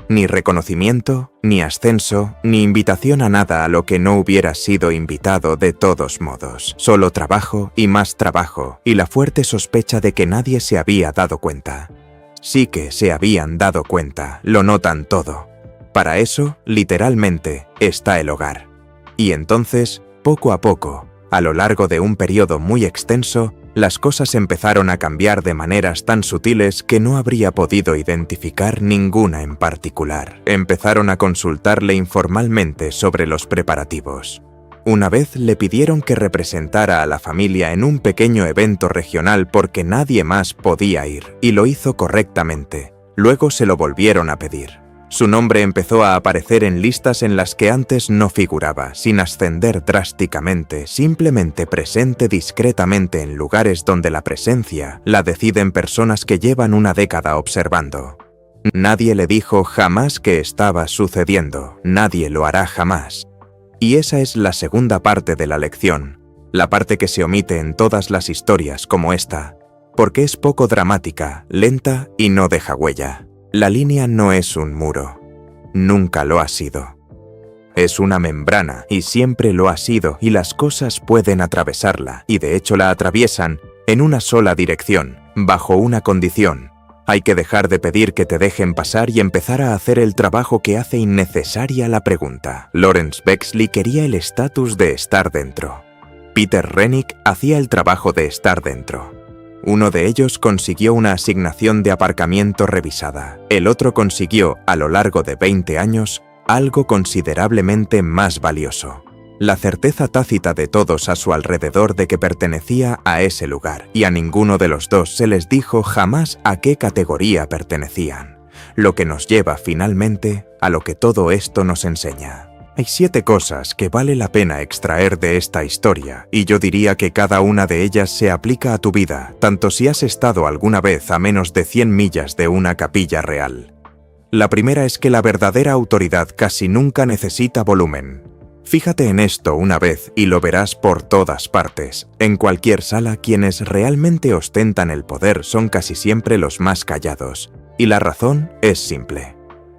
Speaker 1: Ni reconocimiento, ni ascenso, ni invitación a nada a lo que no hubiera sido invitado de todos modos. Solo trabajo y más trabajo, y la fuerte sospecha de que nadie se había dado cuenta. sí que se habían dado cuenta, lo notan todo. Para eso, literalmente, está el hogar. Y entonces, poco a poco, a lo largo de un periodo muy extenso, las cosas empezaron a cambiar de maneras tan sutiles que no habría podido identificar ninguna en particular. Empezaron a consultarle informalmente sobre los preparativos. Una vez le pidieron que representara a la familia en un pequeño evento regional porque nadie más podía ir, y lo hizo correctamente. Luego se lo volvieron a pedir. Su nombre empezó a aparecer en listas en las que antes no figuraba, sin ascender drásticamente, simplemente presente discretamente en lugares donde la presencia la deciden personas que llevan una década observando. Nadie le dijo jamás que estaba sucediendo, nadie lo hará jamás. Y esa es la segunda parte de la lección, la parte que se omite en todas las historias como esta, porque es poco dramática, lenta y no deja huella. La línea no es un muro. Nunca lo ha sido. Es una membrana y siempre lo ha sido y las cosas pueden atravesarla y de hecho la atraviesan en una sola dirección, bajo una condición. Hay que dejar de pedir que te dejen pasar y empezar a hacer el trabajo que hace innecesaria la pregunta. Lawrence Bexley quería el estatus de estar dentro. Peter Rennick hacía el trabajo de estar dentro. Uno de ellos consiguió una asignación de aparcamiento revisada. El otro consiguió, a lo largo de 20 años, algo considerablemente más valioso. La certeza tácita de todos a su alrededor de que pertenecía a ese lugar, y a ninguno de los dos se les dijo jamás a qué categoría pertenecían. Lo que nos lleva finalmente a lo que todo esto nos enseña. Hay 7 cosas que vale la pena extraer de esta historia, y yo diría que cada una de ellas se aplica a tu vida, tanto si has estado alguna vez a menos de 100 millas de una capilla real. La primera es que la verdadera autoridad casi nunca necesita volumen. Fíjate en esto una vez y lo verás por todas partes. En cualquier sala, quienes realmente ostentan el poder son casi siempre los más callados, y la razón es simple.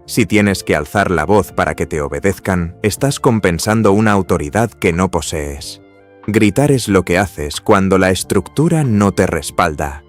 Speaker 1: Si tienes que alzar la voz para que te obedezcan, estás compensando una autoridad que no posees. Gritar es lo que haces cuando la estructura no te respalda.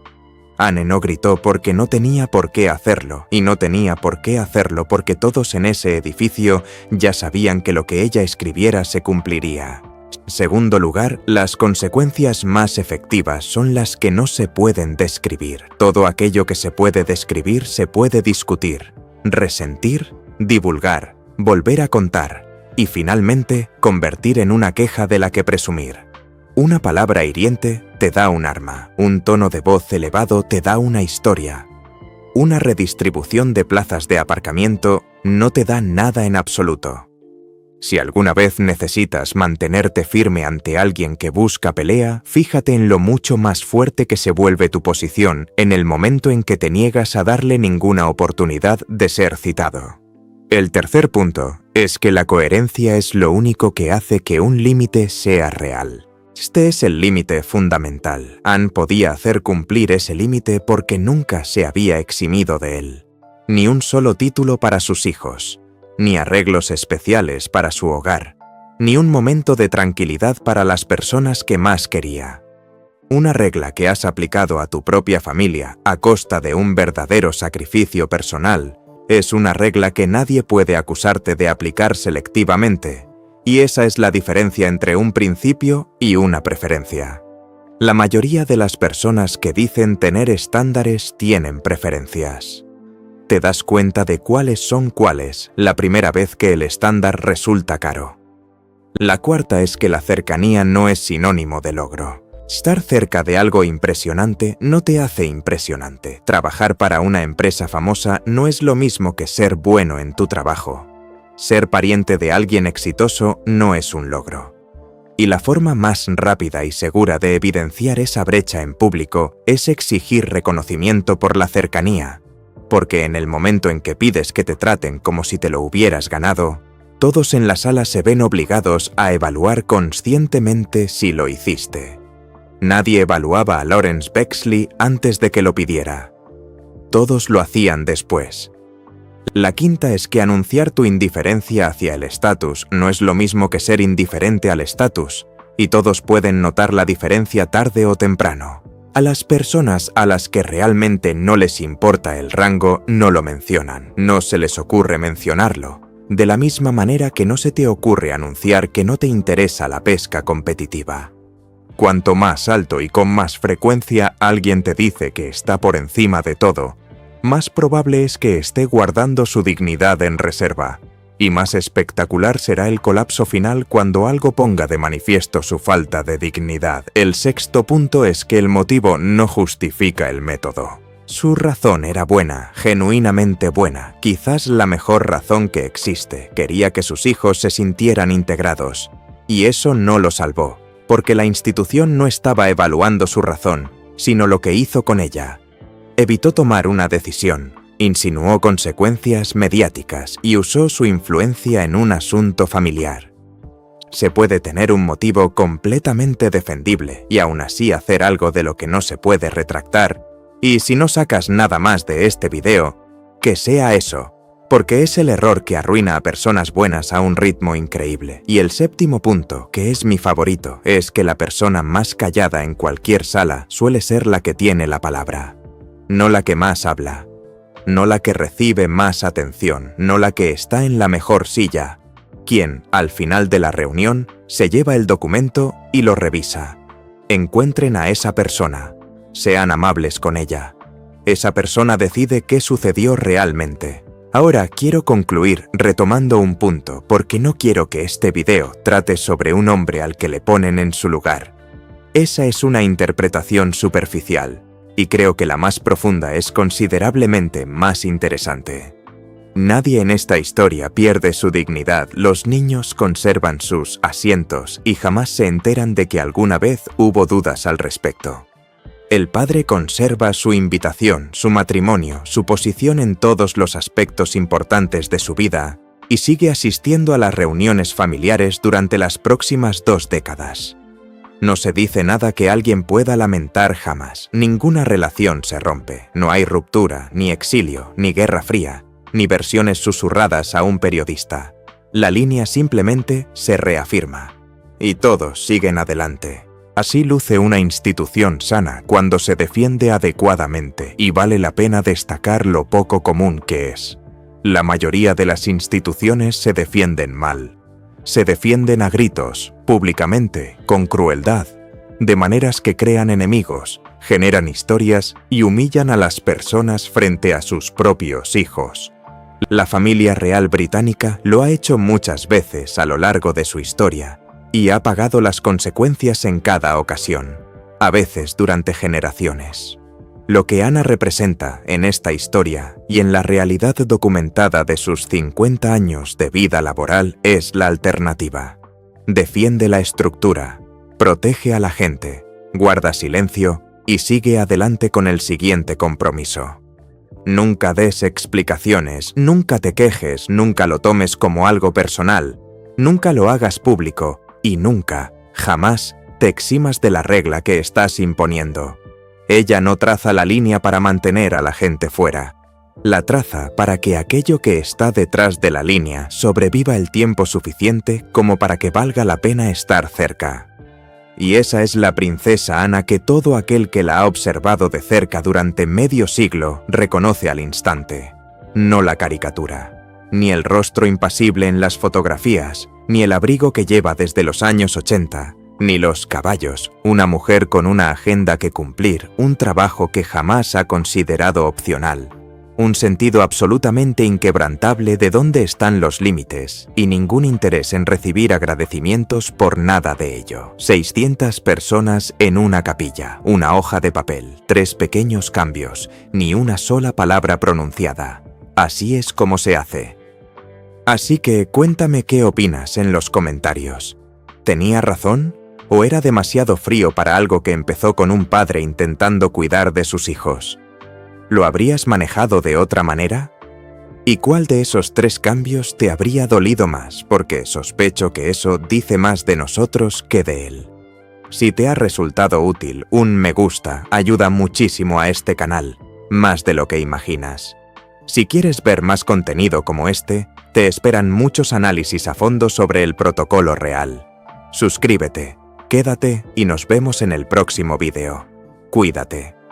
Speaker 1: Anne no gritó porque no tenía por qué hacerlo, y no tenía por qué hacerlo porque todos en ese edificio ya sabían que lo que ella escribiera se cumpliría. Segundo lugar, las consecuencias más efectivas son las que no se pueden describir. Todo aquello que se puede describir se puede discutir, resentir, divulgar, volver a contar y finalmente convertir en una queja de la que presumir. Una palabra hiriente te da un arma, un tono de voz elevado te da una historia. Una redistribución de plazas de aparcamiento no te da nada en absoluto. Si alguna vez necesitas mantenerte firme ante alguien que busca pelea, fíjate en lo mucho más fuerte que se vuelve tu posición en el momento en que te niegas a darle ninguna oportunidad de ser citado. El tercer punto es que la coherencia es lo único que hace que un límite sea real. Este es el límite fundamental. Anne podía hacer cumplir ese límite porque nunca se había eximido de él. Ni un solo título para sus hijos, ni arreglos especiales para su hogar, ni un momento de tranquilidad para las personas que más quería. Una regla que has aplicado a tu propia familia a costa de un verdadero sacrificio personal es una regla que nadie puede acusarte de aplicar selectivamente, y esa es la diferencia entre un principio y una preferencia. La mayoría de las personas que dicen tener estándares tienen preferencias. Te das cuenta de cuáles son cuáles la primera vez que el estándar resulta caro. La cuarta es que la cercanía no es sinónimo de logro. Estar cerca de algo impresionante no te hace impresionante. Trabajar para una empresa famosa no es lo mismo que ser bueno en tu trabajo. Ser pariente de alguien exitoso no es un logro. Y la forma más rápida y segura de evidenciar esa brecha en público es exigir reconocimiento por la cercanía. Porque en el momento en que pides que te traten como si te lo hubieras ganado, todos en la sala se ven obligados a evaluar conscientemente si lo hiciste. Nadie evaluaba a Lawrence Bexley antes de que lo pidiera. Todos lo hacían después. La quinta es que anunciar tu indiferencia hacia el estatus no es lo mismo que ser indiferente al estatus, y todos pueden notar la diferencia tarde o temprano. A las personas a las que realmente no les importa el rango no lo mencionan, no se les ocurre mencionarlo, de la misma manera que no se te ocurre anunciar que no te interesa la pesca competitiva. Cuanto más alto y con más frecuencia alguien te dice que está por encima de todo, más probable es que esté guardando su dignidad en reserva, y más espectacular será el colapso final cuando algo ponga de manifiesto su falta de dignidad. El sexto punto es que el motivo no justifica el método. Su razón era buena, genuinamente buena, quizás la mejor razón que existe. Quería que sus hijos se sintieran integrados, y eso no lo salvó, porque la institución no estaba evaluando su razón, sino lo que hizo con ella. Evitó tomar una decisión, insinuó consecuencias mediáticas y usó su influencia en un asunto familiar. Se puede tener un motivo completamente defendible y aún así hacer algo de lo que no se puede retractar, y si no sacas nada más de este video, que sea eso, porque es el error que arruina a personas buenas a un ritmo increíble. Y el séptimo punto, que es mi favorito, es que la persona más callada en cualquier sala suele ser la que tiene la palabra, no la que más habla, no la que recibe más atención, no la que está en la mejor silla, quien, al final de la reunión, se lleva el documento y lo revisa. Encuentren a esa persona, sean amables con ella. Esa persona decide qué sucedió realmente. Ahora quiero concluir retomando un punto, porque no quiero que este video trate sobre un hombre al que le ponen en su lugar. Esa es una interpretación superficial, y creo que la más profunda es considerablemente más interesante. Nadie en esta historia pierde su dignidad, los niños conservan sus asientos y jamás se enteran de que alguna vez hubo dudas al respecto. El padre conserva su invitación, su matrimonio, su posición en todos los aspectos importantes de su vida y sigue asistiendo a las reuniones familiares durante las próximas 2 décadas. No se dice nada que alguien pueda lamentar jamás. Ninguna relación se rompe. No hay ruptura, ni exilio, ni guerra fría, ni versiones susurradas a un periodista. La línea simplemente se reafirma. Y todos siguen adelante. Así luce una institución sana cuando se defiende adecuadamente, y vale la pena destacar lo poco común que es. La mayoría de las instituciones se defienden mal. Se defienden a gritos, públicamente, con crueldad, de maneras que crean enemigos, generan historias y humillan a las personas frente a sus propios hijos. La familia real británica lo ha hecho muchas veces a lo largo de su historia, y ha pagado las consecuencias en cada ocasión, a veces durante generaciones. Lo que Ana representa en esta historia y en la realidad documentada de sus 50 años de vida laboral es la alternativa. Defiende la estructura, protege a la gente, guarda silencio y sigue adelante con el siguiente compromiso. Nunca des explicaciones, nunca te quejes, nunca lo tomes como algo personal, nunca lo hagas público y nunca, jamás, te eximas de la regla que estás imponiendo. Ella no traza la línea para mantener a la gente fuera. La traza para que aquello que está detrás de la línea sobreviva el tiempo suficiente como para que valga la pena estar cerca. Y esa es la princesa Ana que todo aquel que la ha observado de cerca durante medio siglo reconoce al instante. No la caricatura, ni el rostro impasible en las fotografías, ni el abrigo que lleva desde los años 80, ni los caballos, una mujer con una agenda que cumplir, un trabajo que jamás ha considerado opcional, un sentido absolutamente inquebrantable de dónde están los límites y ningún interés en recibir agradecimientos por nada de ello. 600 personas en una capilla, una hoja de papel, 3 pequeños cambios, ni una sola palabra pronunciada. Así es como se hace. Así que cuéntame qué opinas en los comentarios. ¿Tenía razón? ¿O era demasiado frío para algo que empezó con un padre intentando cuidar de sus hijos? ¿Lo habrías manejado de otra manera? ¿Y cuál de esos 3 cambios te habría dolido más? Porque sospecho que eso dice más de nosotros que de él. Si te ha resultado útil, un me gusta ayuda muchísimo a este canal, más de lo que imaginas. Si quieres ver más contenido como este, te esperan muchos análisis a fondo sobre el protocolo real. Suscríbete, quédate y nos vemos en el próximo vídeo. Cuídate.